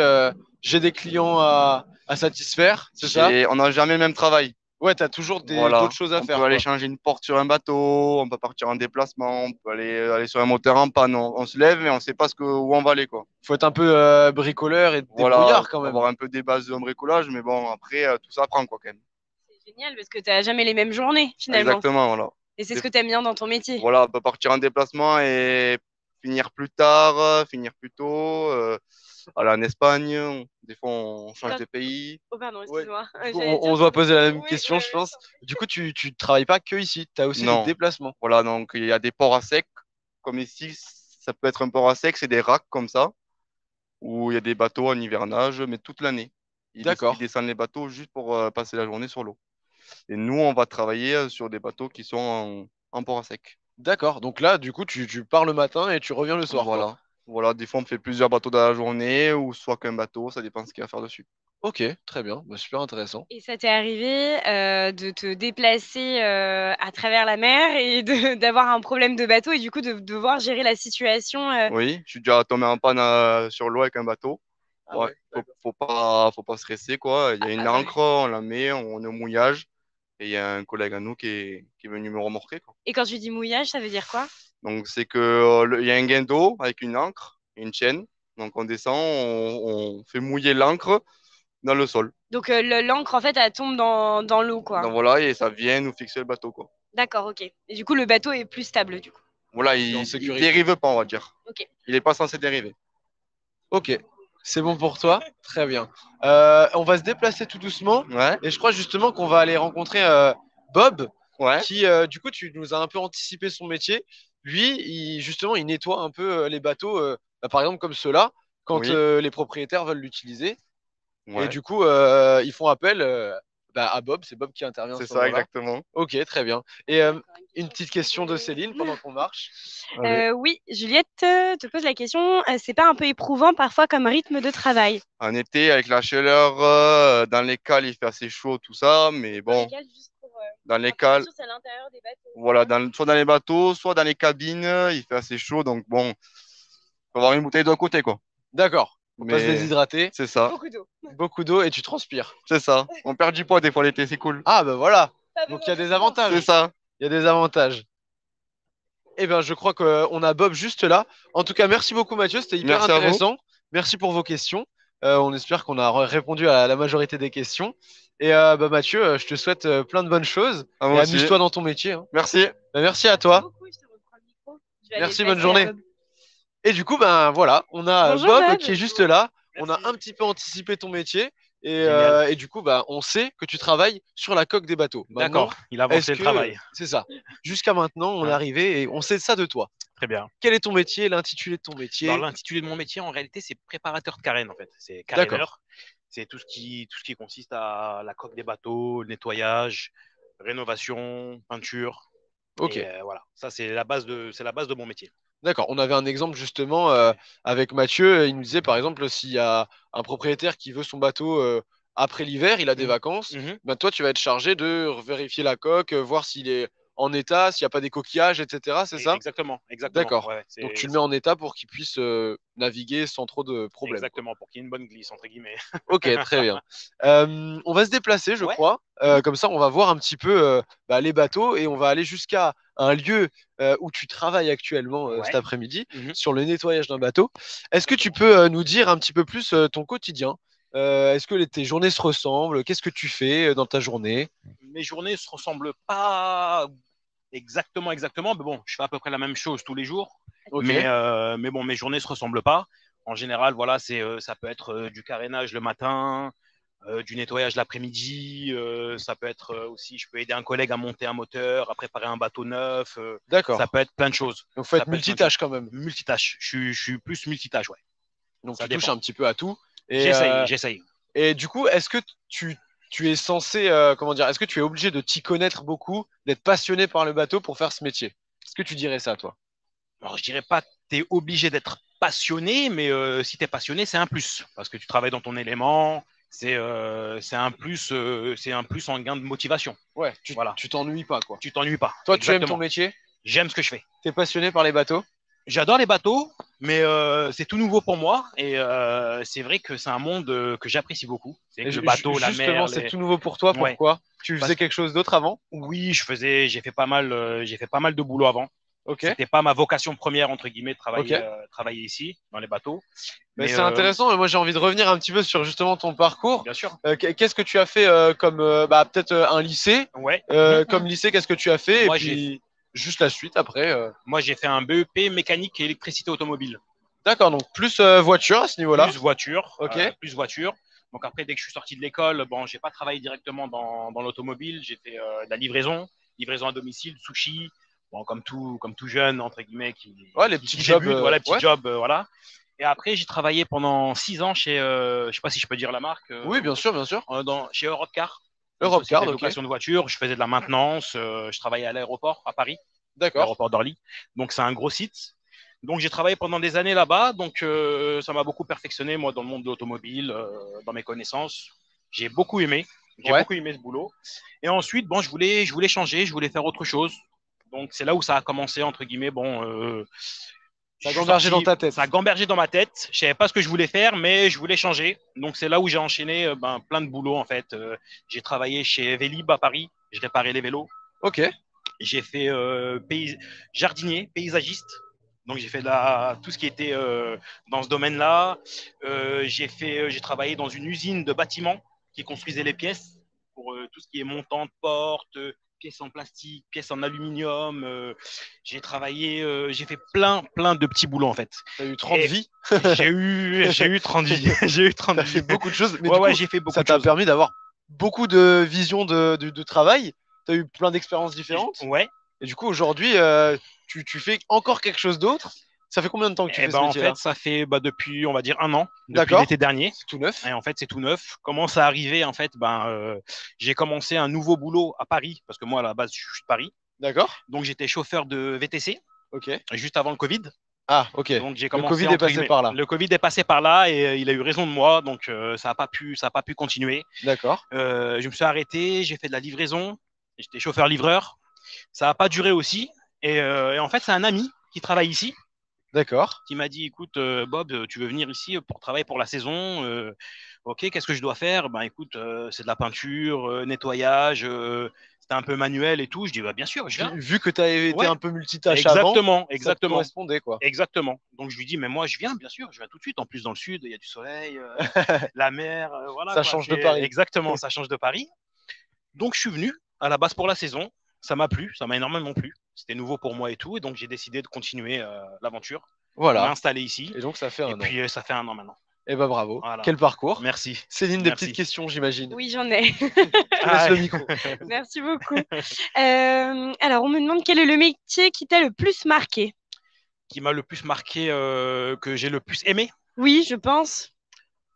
j'ai des clients à satisfaire, c'est ça? On n'a jamais le même travail. Ouais, tu as toujours Voilà. d'autres choses à On peut faire, aller quoi. changer une porte sur un bateau, on peut partir en déplacement, on peut aller sur un moteur en panne. On se lève, mais on ne sait pas où on va aller, quoi. Faut être un peu bricoleur et Voilà, débrouillard quand même. avoir un peu des bases de bricolage, mais bon, après, tout ça prend, quoi, quand même. C'est génial parce que tu n'as jamais les mêmes journées, finalement. Exactement, voilà. Et c'est ce Des- que tu aimes bien dans ton métier. Voilà, on peut partir en déplacement et finir plus tard, finir plus tôt, aller en Espagne. Des fois, on change de pays. Oh, pardon, Ouais. excuse-moi. Du coup, J'allais on dire doit que- poser la même Oui, question, ouais, je ouais, pense. c'est bon. Du coup, tu travailles pas que ici, tu as aussi des Non. déplacements. Voilà, donc il y a des ports à sec, comme ici, ça peut être un port à sec, c'est des racks comme ça, où il y a des bateaux en hivernage, mais toute l'année. Ils D'accord. descendent les bateaux juste pour passer la journée sur l'eau. Et nous, on va travailler sur des bateaux qui sont en port à sec. D'accord. Donc là, du coup, tu pars le matin et tu reviens le soir, quoi. Voilà. Voilà, des fois, on fait plusieurs bateaux dans la journée, ou soit qu'un bateau, ça dépend de ce qu'il y a à faire dessus. Ok, très bien. Bah, super intéressant. Et ça t'est arrivé de te déplacer à travers la mer et d'avoir un problème de bateau et du coup de devoir gérer la situation. Oui, je suis déjà tombé en panne sur l'eau avec un bateau. Ah Ouais, ouais, faut pas stresser, quoi. Il y a une ancre, on la met, on est au mouillage. Et il y a un collègue à nous qui est venu me remorquer, quoi. Et quand tu dis mouillage, ça veut dire quoi? Donc, c'est que il y a un gain d'eau avec une ancre et une chaîne. Donc, on descend, on fait mouiller l'ancre dans le sol. Donc l'encre en fait elle tombe dans l'eau quoi. Donc, voilà, et ça vient nous fixer le bateau, quoi. D'accord, ok. Et du coup le bateau est plus stable du coup. Voilà, C'est en il sécurité. dérive pas, on va dire. Ok. Il n'est pas censé dériver. Ok, c'est bon pour toi? Très bien. On va se déplacer tout doucement Ouais, et je crois justement qu'on va aller rencontrer Bob ouais, qui, du coup, tu nous as un peu anticipé son métier. Lui, justement, il nettoie un peu les bateaux, bah, par exemple comme ceux-là, quand oui, les propriétaires veulent l'utiliser. Et ouais. du coup, ils font appel bah, à Bob. C'est Bob qui intervient à C'est ce ça, moment-là. exactement. Ok, très bien. Et une petite question de Céline pendant qu'on marche. Allez. Oui, Juliette te pose la question, c'est pas un peu éprouvant parfois comme rythme de travail? En été, avec la chaleur, dans les cales, il fait assez chaud, tout ça, mais bon, dans les cales, c'est à l'intérieur des bateaux. voilà, soit dans les bateaux, soit dans les cabines, il fait assez chaud, donc bon, faut avoir une bouteille de côté, quoi. D'accord. Faut pas se Mais déshydrater. c'est ça, Beaucoup d'eau. Beaucoup d'eau et tu transpires. c'est ça. On perd du poids des fois l'été, c'est cool. Ah, bah voilà. Donc il y a des avantages. C'est ça. Il y a des avantages. Eh bien, je crois qu'on a Bob juste là. En tout cas, merci beaucoup, Mathieu. C'était hyper Merci à vous. intéressant. Merci pour vos questions. On espère qu'on a répondu à la majorité des questions. Et bah, Mathieu, je te souhaite plein de bonnes choses. À Et moi aussi. amuse-toi dans ton métier, hein. Merci. Bah, merci à toi. Beaucoup, je te reprends le micro. Je vais aller Merci, passer bonne à journée. Bob. Et du coup, ben voilà, on a Bonjour, Bob Bob. qui est juste là. On a un petit peu anticipé ton métier. Génial. Et du coup, bah, on sait que tu travailles sur la coque des bateaux. Maintenant, D'accord, il a avancé le travail. c'est ça. Jusqu'à maintenant, on est Hein. arrivé et on sait ça de toi. Très bien. Quel est ton métier, l'intitulé de ton Alors, métier? l'intitulé de mon métier, en réalité, c'est préparateur de carène, en fait. C'est D'accord. caréneur. C'est tout ce qui consiste à la coque des bateaux, le nettoyage, rénovation, peinture. Ok. Et voilà, ça, c'est c'est la base de mon métier. D'accord. On avait un exemple justement avec Mathieu. Il nous disait par exemple s'il y a un propriétaire qui veut son bateau après l'hiver, il a des Mhm. vacances, Mhm. ben toi tu vas être chargé de vérifier la coque, voir s'il est en état, s'il n'y a pas des coquillages, etc. C'est ça? Exactement, exactement. D'accord. Ouais, Donc tu le mets en état pour qu'il puisse naviguer sans trop de problèmes. exactement, pour qu'il y ait une bonne glisse, entre guillemets. Ok, très bien. On va se déplacer, je Ouais. crois. Comme ça, on va voir un petit peu bah, les bateaux et on va aller jusqu'à un lieu où tu travailles actuellement cet Ouais. après-midi Mhm. sur le nettoyage d'un bateau. Est-ce que tu peux nous dire un petit peu plus ton quotidien? Est-ce que tes journées se ressemblent? Qu'est-ce que tu fais dans ta journée? Mes journées ne se ressemblent pas exactement, mais bon, je fais à peu près la même chose tous les jours. Ok. Mais bon, mes journées ne se ressemblent pas. En général, voilà, ça peut être du carénage le matin, du nettoyage l'après-midi. Ça peut être aussi, je peux aider un collègue à monter un moteur, à préparer un bateau neuf. Ça D'accord. peut être plein de choses. Donc, faut Ça être peut être plein de multitâche choses. quand même. Multitâche. Je suis plus multitâche, ouais. Donc, Ça tu touches dépend. un petit peu à tout. Et, J'essaye. et du coup, est-ce que tu es censé, comment dire, est-ce que tu es obligé de t'y connaître beaucoup, d'être passionné par le bateau pour faire ce métier? Est-ce que tu dirais ça, toi? Alors, je dirais pas que tu es obligé d'être passionné, mais si tu es passionné, c'est un plus. Parce que tu travailles dans ton élément, c'est un plus en gain de motivation. Ouais, Voilà. tu t'ennuies pas, quoi. Tu t'ennuies pas. Toi, tu aimes ton Exactement. métier? J'aime ce que je fais. Tu es passionné par les bateaux? J'adore les bateaux, mais c'est tout nouveau pour moi. Et c'est vrai que c'est un monde que j'apprécie beaucoup. C'est Et que le bateau, la justement, mer, c'est tout nouveau pour toi. Ouais. Pourquoi? Tu Parce faisais quelque chose d'autre avant? Oui, j'ai fait pas mal de boulot avant. Ok. C'était pas ma vocation première, entre guillemets, de Ok. travailler ici, dans les bateaux. Mais Mais c'est intéressant. Moi, j'ai envie de revenir un petit peu sur justement ton parcours. bien sûr. Qu'est-ce que tu as fait comme bah, peut-être un lycée? Ouais. Comme lycée, qu'est-ce que tu as fait? Moi, Et puis juste la suite après. Moi, j'ai fait un BEP mécanique et électricité automobile. D'accord, donc plus voiture à ce niveau-là. Plus voiture. Ok. Plus voiture. Donc après, dès que je suis sorti de l'école, bon, j'ai pas travaillé directement dans l'automobile. J'ai fait de la livraison à domicile, sushi. Bon, comme tout jeune, entre guillemets, Ouais, les petits jobs. débute, voilà, petits Ouais. jobs, voilà. Et après, j'ai travaillé pendant 6 ans chez, je sais pas si je peux dire la marque, Oui, bien sûr, bien sûr. chez Europcar. Une Europcar, société de ok. location de voitures. Je faisais de la maintenance. Je travaillais à l'aéroport à Paris, D'accord. l'aéroport d'Orly. Donc, c'est un gros site. Donc, j'ai travaillé pendant des années là-bas. Donc, ça m'a beaucoup perfectionné, moi, dans le monde de l'automobile, dans mes connaissances. J'ai beaucoup aimé. J'ai Ouais. beaucoup aimé ce boulot. Et ensuite, bon, je voulais changer, je voulais faire autre chose. Donc, c'est là où ça a commencé, entre guillemets. Bon, Ça a gambergé dans ta tête. Ça a gambergé dans ma tête. Je savais pas ce que je voulais faire, mais je voulais changer. Donc, c'est là où j'ai enchaîné plein de boulots, en fait. J'ai travaillé chez Vélib à Paris. Je réparais les vélos. Ok. J'ai fait jardinier, paysagiste. Donc j'ai fait tout ce qui était dans ce domaine-là. J'ai travaillé dans une usine de bâtiments qui construisait les pièces pour tout ce qui est montant de porte, pièces en plastique, pièces en aluminium. J'ai fait plein de petits boulots en fait. T'as eu 30 vies. J'ai eu 30 vies. J'ai eu 30 T'as vies. fait beaucoup de choses. Mais Ouais, du coup, j'ai fait beaucoup ça de t'a choses. permis d'avoir beaucoup de visions de travail. T'as eu plein d'expériences différentes. Ouais. Et du coup, aujourd'hui, tu fais encore quelque chose d'autre. Ça fait combien de temps que tu fais ce En métier-là? fait, ça fait depuis, on va dire, un an, depuis D'accord. l'été dernier. C'est tout neuf. Et en fait, c'est tout neuf. Comment ça arrivé? En fait, j'ai commencé un nouveau boulot à Paris, parce que moi, à la base, je suis de Paris. D'accord. Donc, j'étais chauffeur de VTC, Ok. juste avant le Covid. Ah, ok. Donc, j'ai Le commencé, Covid est entre passé guillemets, par là. Le Covid est passé par là et il a eu raison de moi. Donc, ça n'a pas pu continuer. D'accord. Je me suis arrêté, j'ai fait de la livraison. J'étais chauffeur-livreur. Ça n'a pas duré aussi. Et en fait, c'est un ami qui travaille ici D'accord. qui m'a dit écoute Bob, tu veux venir ici pour travailler pour la saison, ok, qu'est-ce que je dois faire? Ben écoute, c'est de la peinture, nettoyage, c'était un peu manuel et tout. Je dis bah bien sûr, je viens. Vu que tu as été Ouais. un peu multitâche avant, ça te Exactement. correspondait, quoi. Exactement. Donc je lui dis mais moi je viens, bien sûr, je viens tout de suite. En plus dans le sud, il y a du soleil, la mer, voilà. Ça quoi. change de Paris. Exactement, ça change de Paris. Donc je suis venu à la base pour la saison. Ça m'a plu, ça m'a énormément plu. C'était nouveau pour moi et tout, et donc j'ai décidé de continuer l'aventure. Voilà. M'installer ici. Et donc, ça fait un an. Et puis, ça fait un an maintenant. Eh ben bravo. Voilà. Quel parcours. Merci. Céline, des Merci. petites questions, j'imagine. Oui, j'en ai. Je te laisse le micro. Merci beaucoup. Alors, on me demande quel est le métier qui t'a le plus marqué? Qui m'a le plus marqué, que j'ai le plus aimé. Oui, je pense.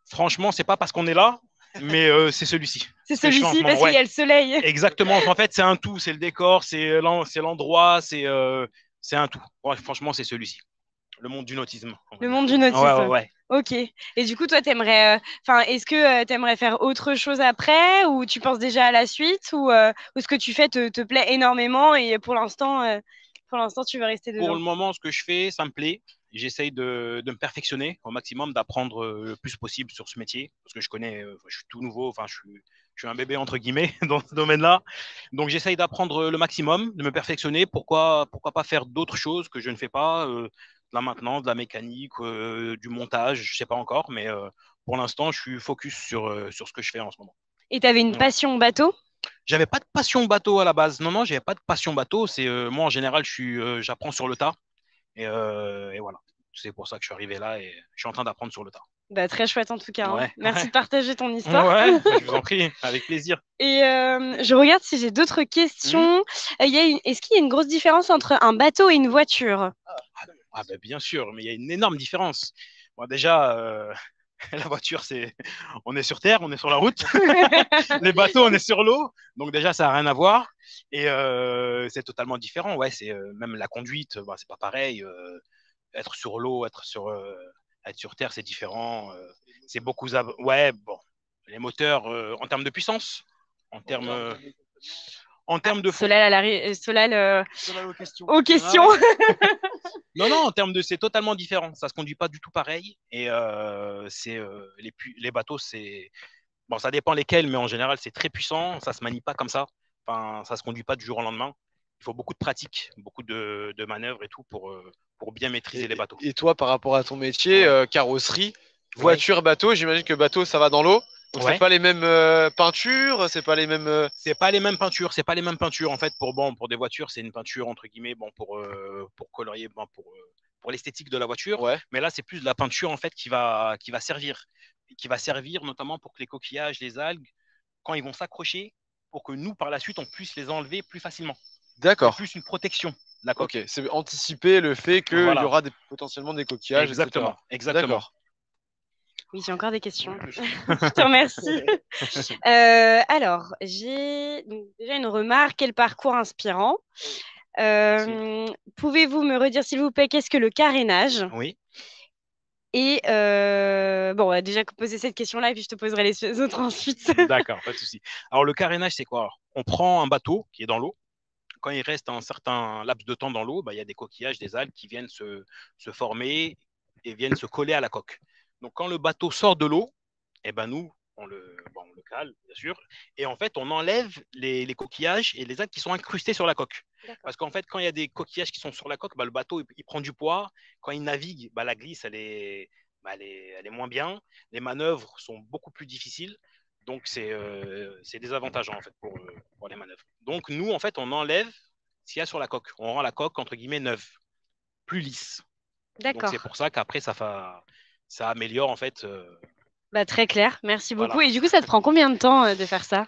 Franchement, c'est pas parce qu'on est là, mais c'est celui-ci. C'est Ce que je fais en celui-ci ce parce moment, qu'il y a le soleil. Exactement. En fait, c'est un tout. C'est le décor, c'est l'endroit, c'est un tout. Ouais, franchement, c'est celui-ci. Le monde du nautisme. Le monde du nautisme. Ouais. Ok. Et du coup, toi, est-ce que tu aimerais faire autre chose après ou tu penses déjà à la suite ou ce que tu fais te plaît énormément et pour l'instant, tu veux rester Pour dedans? le moment, ce que je fais, ça me plaît. J'essaye de me perfectionner au maximum, d'apprendre le plus possible sur ce métier parce que je connais, je suis tout nouveau, enfin, je suis un bébé entre guillemets dans ce domaine-là. Donc, j'essaye d'apprendre le maximum, de me perfectionner. Pourquoi pas faire d'autres choses que je ne fais pas, de la maintenance, de la mécanique, du montage, je ne sais pas encore, mais pour l'instant, je suis focus sur ce que je fais en ce moment. Et tu avais une Ouais. passion bateau? J'avais pas de passion bateau à la base. Non, j'avais pas de passion bateau. C'est moi en général, j'apprends sur le tas et voilà. C'est pour ça que je suis arrivé là et je suis en train d'apprendre sur le tas. Bah, très chouette en tout cas. Ouais. Merci de partager ton histoire. Ouais, je vous en prie, avec plaisir. Et je regarde si j'ai d'autres questions. Est-ce qu'il y a une grosse différence entre un bateau et une voiture? Ah ben, bien sûr, mais il y a une énorme différence. Bon, déjà, la voiture, on est sur terre, on est sur la route. Les bateaux, on est sur l'eau. Donc déjà, ça n'a rien à voir. Et c'est totalement différent. Ouais, c'est même la conduite, bah, c'est pas pareil. Être sur l'eau, être sur terre, c'est différent. C'est beaucoup. Ouais, bon. Les moteurs, en termes de puissance, en termes de. Solal aux questions. Non, en termes de, c'est totalement différent. Ça se conduit pas du tout pareil. Et les bateaux, bon, ça dépend lesquels, mais en général, c'est très puissant. Ça se manie pas comme ça. Enfin, ça se conduit pas du jour au lendemain. Il faut beaucoup de pratique, beaucoup de manœuvres et tout pour bien maîtriser les bateaux. Et toi, par rapport à ton métier, carrosserie, voiture, bateau, j'imagine que bateau, ça va dans l'eau. Donc, c'est pas les mêmes peintures, c'est pas les mêmes. C'est pas les mêmes peintures, c'est pas les mêmes peintures. En fait, pour des voitures, c'est une peinture entre guillemets, bon, pour colorier, bon, pour l'esthétique de la voiture. Ouais. Mais là, c'est plus de la peinture en fait qui va servir, notamment pour que les coquillages, les algues, quand ils vont s'accrocher, pour que nous, par la suite, on puisse les enlever plus facilement. D'accord. C'est plus une protection. De la coque. Ok, c'est anticiper le fait qu'il y aura potentiellement des coquillages, Exactement. etc. Exactement. D'accord. Oui, j'ai encore des questions. Je te remercie. Alors, j'ai déjà une remarque. Quel parcours inspirant. Pouvez-vous me redire, s'il vous plaît, qu'est-ce que le carénage? Oui. Et bon, on va déjà poser cette question-là et puis je te poserai les autres ensuite. D'accord, pas de souci. Alors, le carénage, c'est quoi? On prend un bateau qui est dans l'eau. Quand il reste un certain laps de temps dans l'eau, bah, il y a des coquillages, des algues qui viennent se former et viennent se coller à la coque. Donc, quand le bateau sort de l'eau, eh ben, nous, on le cale, bien sûr. Et en fait, on enlève les coquillages et les algues qui sont incrustés sur la coque. Parce qu'en fait, quand il y a des coquillages qui sont sur la coque, bah, le bateau, il prend du poids. Quand il navigue, bah, la glisse, elle est moins bien. Les manœuvres sont beaucoup plus difficiles. Donc, c'est désavantageant en fait, pour les manœuvres. Donc, nous, en fait, on enlève ce qu'il y a sur la coque. On rend la coque, entre guillemets, neuve, plus lisse. D'accord. Donc, c'est pour ça qu'après, ça améliore, en fait. Bah, très clair, merci beaucoup. Voilà. Et du coup, ça te prend combien de temps de faire ça?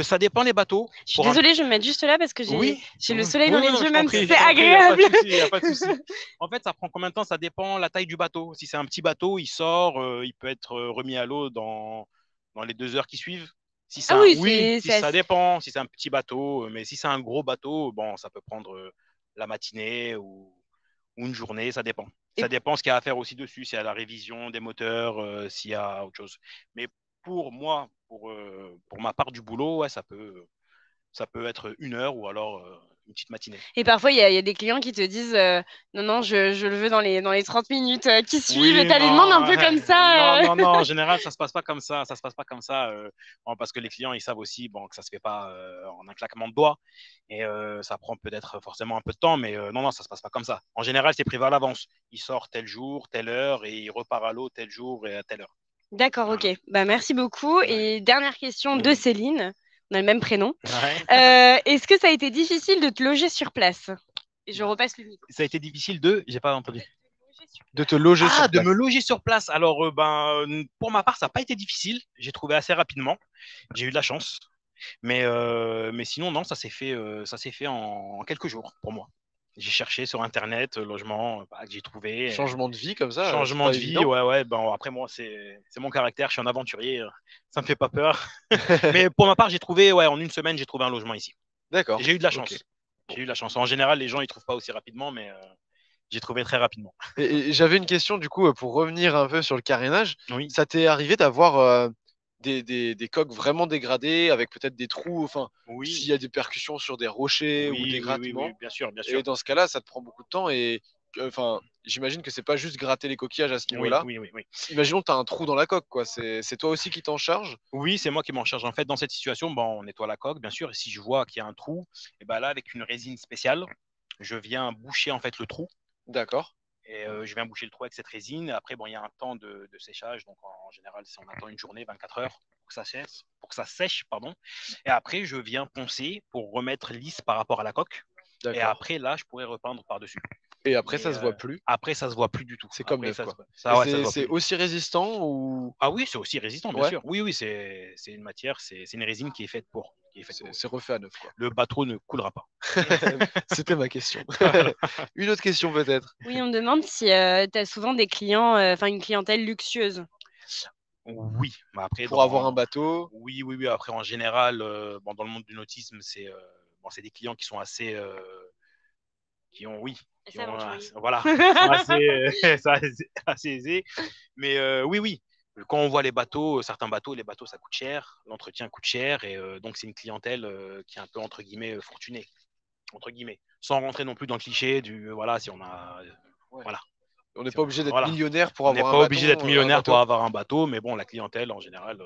Ça dépend des bateaux. Je suis désolée, je vais me mettre juste là parce que j'ai le soleil dans les yeux, même si c'est agréable. agréable. Il n'y a pas de souci. En fait, ça prend combien de temps? Ça dépend la taille du bateau. Si c'est un petit bateau, il sort, il peut être remis à l'eau dans les 2 heures qui suivent. Si ça dépend. Si c'est un petit bateau, mais si c'est un gros bateau, bon, ça peut prendre la matinée ou une journée, ça dépend. Ça dépend ce qu'il y a à faire aussi dessus, s'il y a la révision des moteurs, s'il y a autre chose. Mais pour moi, pour ma part du boulot, ouais, ça peut être 1 heure ou alors une petite matinée. Et parfois, il y a des clients qui te disent non, je le veux dans les 30 minutes qui suivent. Et tu as les demandes un peu comme ça. Non, en général, ça se passe pas comme ça. Ça se passe pas comme ça parce que les clients, ils savent aussi que ça se fait pas en un claquement de doigts. Et ça prend peut-être forcément un peu de temps, mais non, ça se passe pas comme ça. En général, c'est prévu à l'avance. Il sort tel jour, telle heure, et il repart à l'eau tel jour et à telle heure. D'accord, ok. Bah, merci beaucoup. Et dernière question de Céline. On a le même prénom. Ouais. Est-ce que ça a été difficile de te loger sur place? Et je repasse le micro. Ça a été difficile j'ai pas entendu. De te loger sur De place. me loger sur place. Alors, pour ma part, ça n'a pas été difficile. J'ai trouvé assez rapidement. J'ai eu de la chance. Mais sinon, non, ça s'est fait en quelques jours pour moi. J'ai cherché sur Internet, logement, que j'ai trouvé. Changement de vie comme ça, c'est Changement pas de vie, évident. ouais. Bon, après, moi, c'est mon caractère. Je suis un aventurier. Ça me fait pas peur. Mais pour ma part, j'ai trouvé, en une semaine, j'ai trouvé un logement ici. D'accord. J'ai eu de la chance. Ok. J'ai eu de la chance. En général, les gens, ils trouvent pas aussi rapidement, mais j'ai trouvé très rapidement. Et j'avais une question du coup pour revenir un peu sur le carénage. Oui. Ça t'est arrivé d'avoir des coques vraiment dégradées avec peut-être des trous, enfin s'il y a des percussions sur des rochers ou des grattements. Oui, bien sûr, bien sûr. Et dans ce cas-là, ça te prend beaucoup de temps et enfin j'imagine que c'est pas juste gratter les coquillages à ce niveau-là. Oui. Imaginons que tu as un trou dans la coque, quoi. C'est toi aussi qui t'en charge. Oui, c'est moi qui m'en charge. En fait, dans cette situation, on nettoie la coque, bien sûr. Et si je vois qu'il y a un trou, et ben là, avec une résine spéciale, je viens boucher en fait le trou. D'accord. Et je viens boucher le trou avec cette résine. Après, il y a un temps de séchage. Donc, en général, on attend une journée, 24 heures pour que ça sèche, pardon. Et après, je viens poncer pour remettre lisse par rapport à la coque. Et après, là, je pourrais repeindre par-dessus. Et après, ça se voit plus. Après, ça se voit plus du tout. C'est comme neuf, quoi. C'est aussi résistant ou Ah oui, c'est aussi résistant, bien sûr. Oui, c'est une matière, c'est une résine qui est faite pour. C'est refait à neuf, quoi. Le bateau ne coulera pas. C'était ma question. Une autre question peut-être. Oui, on me demande si tu as souvent des clients, une clientèle luxueuse. Oui, mais après pour avoir un bateau. Oui. Après, en général, dans le monde du nautisme, c'est des clients qui sont assez, qui ont, voilà, assez aisés. Mais oui. Quand on voit les bateaux, certains bateaux, les bateaux ça coûte cher, l'entretien coûte cher, et donc c'est une clientèle qui est un peu entre guillemets fortunée, entre guillemets, sans rentrer non plus dans le cliché du si on a, voilà. On n'est pas obligé d'être millionnaire pour avoir un bateau. On n'est pas obligé d'être millionnaire pour avoir un bateau, mais bon, la clientèle en général,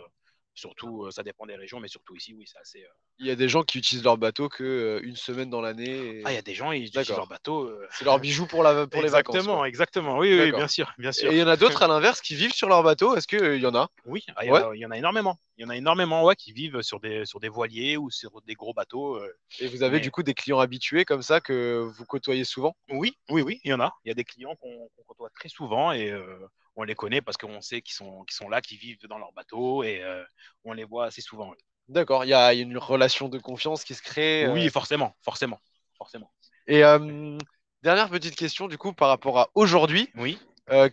surtout, ça dépend des régions, mais surtout ici, oui, c'est assez. Il y a des gens qui utilisent leur bateau qu'une semaine dans l'année. Il y a des gens, ils utilisent leur bateau. C'est leur bijou pour les vacances. Exactement. Oui, bien sûr. Et il y en a d'autres à l'inverse qui vivent sur leur bateau. Est-ce qu'il y en a? Oui, il y en a énormément. Il y en a énormément qui vivent sur des voiliers ou sur des gros bateaux. Et vous avez du coup des clients habitués comme ça que vous côtoyez souvent? Oui, il y en a. Il y a des clients qu'on côtoie très souvent et on les connaît parce qu'on sait qu'ils sont là, qu'ils vivent dans leur bateau et on les voit assez souvent. D'accord, il y a une relation de confiance qui se crée. Oui, forcément. Et dernière petite question du coup par rapport à aujourd'hui. Oui.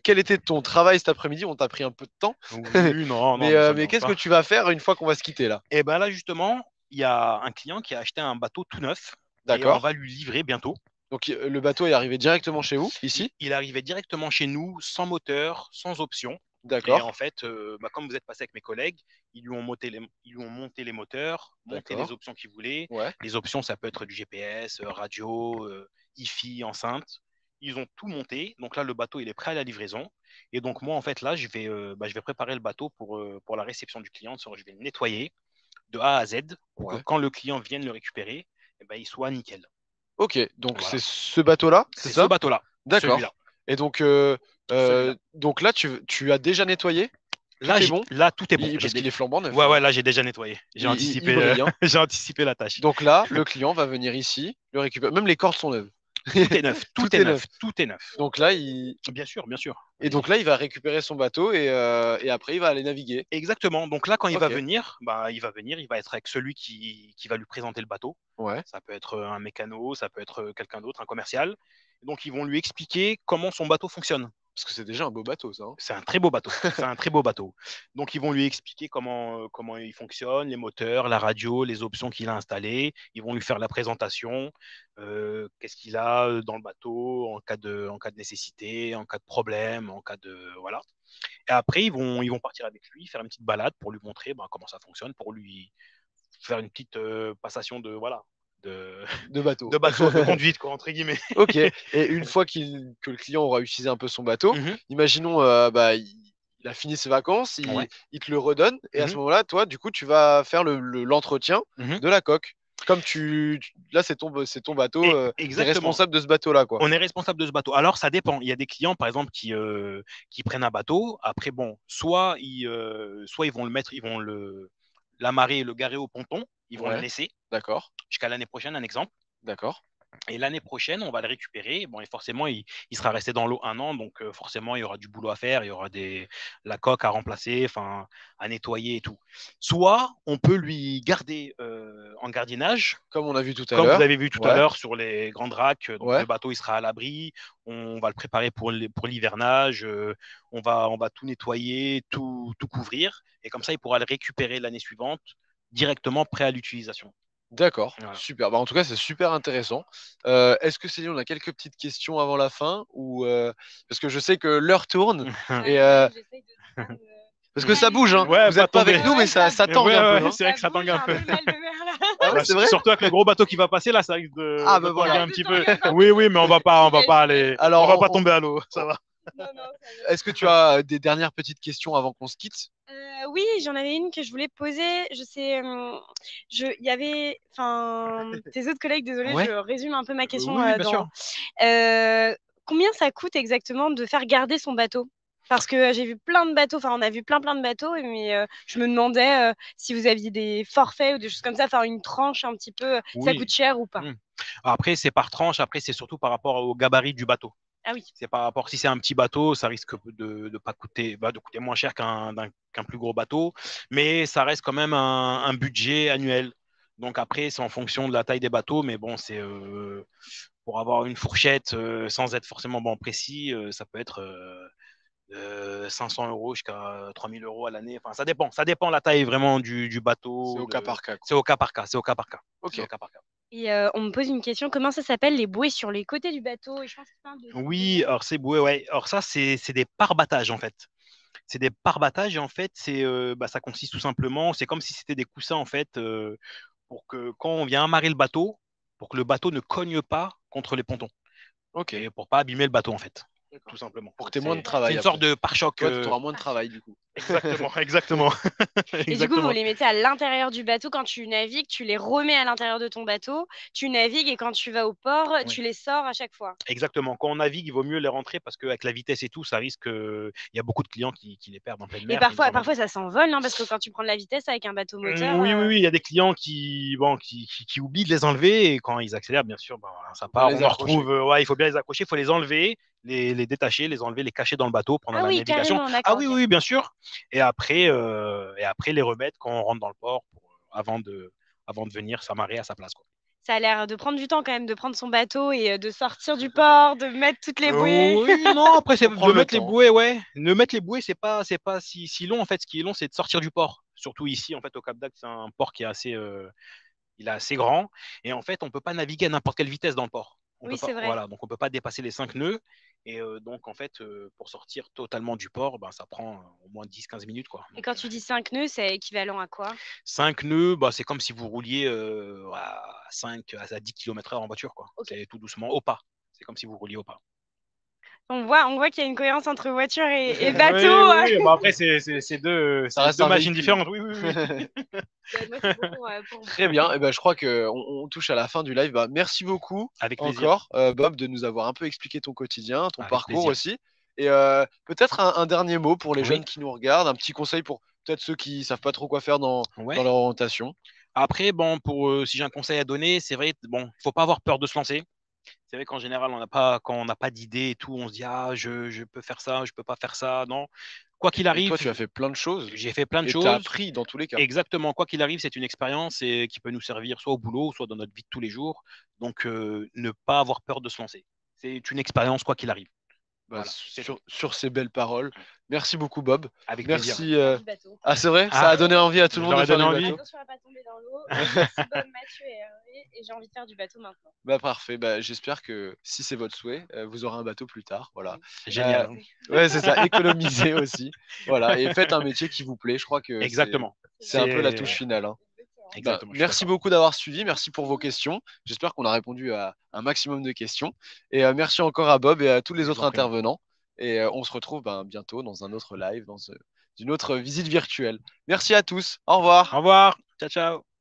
Quel était ton travail cet après-midi? On t'a pris un peu de temps. Oui, non. mais qu'est-ce que tu vas faire une fois qu'on va se quitter là? Et ben là justement, il y a un client qui a acheté un bateau tout neuf. D'accord. Et on va lui livrer bientôt. Donc le bateau est arrivé directement chez vous, ici? Il est arrivé directement chez nous, sans moteur, sans option. D'accord. Et en fait, comme vous êtes passé avec mes collègues, ils lui ont monté les moteurs, monté les options qu'ils voulaient. Ouais. Les options, ça peut être du GPS, radio, Hi-Fi, enceinte. Ils ont tout monté. Donc là, le bateau, il est prêt à la livraison. Et donc moi, en fait, là, je vais préparer le bateau pour la réception du client. Je vais le nettoyer de A à Z pour que quand le client vienne le récupérer, il soit nickel. Ok, donc c'est ce bateau-là, c'est ça? Ce bateau-là. D'accord. Et donc là, tu as déjà nettoyé? Là, tout est bon? Là, tout est bon. Parce qu'il est flambant neuf. Ouais, là, j'ai déjà nettoyé. J'ai anticipé, j'ai anticipé la tâche. Donc là, le client va venir ici, le récupérer. Même les cordes sont neuves. Tout est neuf. Tout est neuf. Donc là, Bien sûr. Et donc là, il va récupérer son bateau et après, il va aller naviguer. Exactement. Donc là, quand il va venir, il va être avec celui qui va lui présenter le bateau. Ouais. Ça peut être un mécano, ça peut être quelqu'un d'autre, un commercial. Donc, ils vont lui expliquer comment son bateau fonctionne. Parce que c'est déjà un beau bateau, ça. Hein. C'est un très beau bateau. Donc, ils vont lui expliquer comment il fonctionne, les moteurs, la radio, les options qu'il a installées. Ils vont lui faire la présentation, qu'est-ce qu'il a dans le bateau en cas de nécessité, en cas de problème, en cas de… Voilà. Et après, ils vont partir avec lui, faire une petite balade pour lui montrer comment ça fonctionne, pour lui faire une petite passation de… Voilà. De bateau, de conduite, quoi, entre guillemets. Ok. Et une fois que le client aura utilisé un peu son bateau, imaginons, il a fini ses vacances, il te le redonne, et à ce moment-là, toi, du coup, tu vas faire l'entretien de la coque. Comme là, c'est ton bateau, tu es responsable de ce bateau-là, quoi. On est responsable de ce bateau. Alors, ça dépend. Il y a des clients, par exemple, qui prennent un bateau. Après, soit ils vont le mettre, ils vont l'amarrer et le garer au ponton. Ils vont le laisser. D'accord. Jusqu'à l'année prochaine, un exemple. D'accord. Et l'année prochaine, on va le récupérer. Bon, et forcément, il sera resté dans l'eau 1 an. Donc, forcément, il y aura du boulot à faire. Il y aura la coque à remplacer, enfin, à nettoyer et tout. Soit on peut lui garder en gardiennage, Comme on a vu tout à comme l'heure. vous avez vu tout à Ouais. l'heure sur les grandes racks. Donc, Ouais. le bateau, il sera à l'abri. On va le préparer pour l'hivernage. On va tout nettoyer, tout couvrir. Et comme ça, il pourra le récupérer l'année suivante directement prêt à l'utilisation. D'accord, Voilà. super. Bah, en tout cas, c'est super intéressant. Est-ce que Céline, on a quelques petites questions avant la fin ou parce que je sais que l'heure tourne et J'essaye de prendre, parce que ça bouge, hein. Ouais, Vous n'êtes pas tomber. avec nous, mais ça tangue Ouais, un peu. ouais, Hein. c'est vrai que ça tangue un peu. J'ai un peu le mal de mer, là. Ah ouais, Bah, c'est vrai. surtout avec le gros bateau qui va passer là, ça risque de, Ah, de bah, tanguer voilà. un petit De peu. tanguer un peu. Oui, mais on va pas aller. Alors, on va pas on- tomber à l'eau, ça va. Non, non, ça va. Est-ce que tu as des dernières petites questions avant qu'on se quitte? Oui, j'en avais une que je voulais poser. Je sais, il y avait, enfin, tes autres collègues, désolé, Ouais. je résume un peu ma question. Oui, bien sûr. Combien ça coûte exactement de faire garder son bateau? Parce que j'ai vu plein de bateaux, enfin, on a vu plein de bateaux, mais je me demandais si vous aviez des forfaits ou des choses comme ça, faire une tranche un petit peu, ça coûte Oui. cher ou pas? Après, c'est par tranche. Après, c'est surtout par rapport au gabarit du bateau. Ah oui. C'est par rapport, si c'est un petit bateau, ça risque de pas coûter, de coûter moins cher qu'un plus gros bateau, mais ça reste quand même un budget annuel. Donc après, c'est en fonction de la taille des bateaux, mais bon, c'est pour avoir une fourchette sans être forcément précis, ça peut être 500 euros jusqu'à 3000 euros à l'année. Enfin, ça dépend la taille vraiment du bateau. C'est au cas par cas, quoi. C'est au cas par cas. C'est au cas par cas. Ok. C'est au cas par cas. Et on me pose une question, comment ça s'appelle les bouées sur les côtés du bateau? Et je pense qu'il parle de... Oui, alors c'est ouais. Alors ça, c'est des pare-battages en fait. C'est des pare-battages et en fait, ça consiste tout simplement, c'est comme si c'était des coussins en fait, pour que quand on vient amarrer le bateau, pour que le bateau ne cogne pas contre les pontons Ok. et pour pas abîmer le bateau en fait, D'accord. tout simplement. Pour que tu aies moins de travail. C'est une après. sorte de pare-choc. Toi, tu auras moins de travail du coup. Exactement, exactement. Et du coup, vous les mettez à l'intérieur du bateau quand tu navigues, tu les remets à l'intérieur de ton bateau, tu navigues et quand tu vas au port, tu les sors à chaque fois. Exactement. Quand on navigue, il vaut mieux les rentrer parce qu'avec la vitesse et tout, ça risque. Il y a beaucoup de clients qui les perdent en pleine mer. Et parfois ça s'envole, hein, parce que quand tu prends de la vitesse avec un bateau moteur. Oui, il y a des clients qui oublient de les enlever et quand ils accélèrent, bien sûr, ça part. On en retrouve. Il faut bien les accrocher, il faut les enlever, les détacher, les enlever, les cacher dans le bateau pendant la navigation. Ah oui, bien sûr. Et après les remettre quand on rentre dans le port avant de venir s'amarrer à sa place, quoi. Ça a l'air de prendre du temps quand même, de prendre son bateau et de sortir du port, de mettre toutes les bouées. Oui, non, après, c'est de mettre les bouées, ouais. De mettre les bouées, c'est pas si long. En fait, ce qui est long, c'est de sortir du port. Surtout ici, en fait, au Cap d'Agde, c'est un port qui est il est assez grand. Et en fait, on peut pas naviguer à n'importe quelle vitesse dans le port. C'est vrai. Voilà, donc on peut pas dépasser les 5 nœuds. Et donc, en fait, pour sortir totalement du port, ça prend au moins 10-15 minutes, quoi. Et quand tu dis 5 nœuds, c'est équivalent à quoi? 5 nœuds, c'est comme si vous rouliez à 10 km/h en voiture, quoi. Okay. C'est tout doucement, au pas. C'est comme si vous rouliez au pas. On voit qu'il y a une cohérence entre voiture et bateau. Oui. Après, c'est deux machines différentes. Oui. Très bien. Et je crois qu'on touche à la fin du live. Merci beaucoup avec encore, Bob, de nous avoir un peu expliqué ton quotidien, ton parcours aussi. Et peut-être un dernier mot pour les jeunes qui nous regardent, un petit conseil pour peut-être ceux qui ne savent pas trop quoi faire dans leur orientation. Après, si j'ai un conseil à donner, c'est vrai, il ne faut pas avoir peur de se lancer. C'est vrai qu'en général, quand on n'a pas d'idée et tout, on se dit je peux faire ça, je peux pas faire ça. Non, quoi qu'il arrive. Et toi, tu as fait plein de choses. J'ai fait plein de choses. Tu as appris dans tous les cas. Exactement. Quoi qu'il arrive, c'est une expérience qui peut nous servir soit au boulot, soit dans notre vie de tous les jours. Donc, ne pas avoir peur de se lancer. C'est une expérience quoi qu'il arrive. Voilà, sur ces belles paroles. Merci beaucoup, Bob. Avec merci. Ah, c'est vrai, ça a donné envie à tout le monde de faire du bateau. Attention à pas tomber dans l'eau. Merci Bob, Mathieu et Hervé. Et j'ai envie de faire du bateau maintenant. Parfait. J'espère que si c'est votre souhait, vous aurez un bateau plus tard. Voilà. Génial. Ouais, c'est ça. Économiser aussi. Voilà. Et faites un métier qui vous plaît. Je crois que exactement. C'est un peu la touche finale. Hein. Merci beaucoup d'avoir suivi, merci pour vos questions. J'espère qu'on a répondu à un maximum de questions. Et merci encore à Bob et à tous les autres intervenants. Et on se retrouve bientôt dans un autre live, dans une autre visite virtuelle. Merci à tous. Au revoir. Au revoir. Ciao, ciao.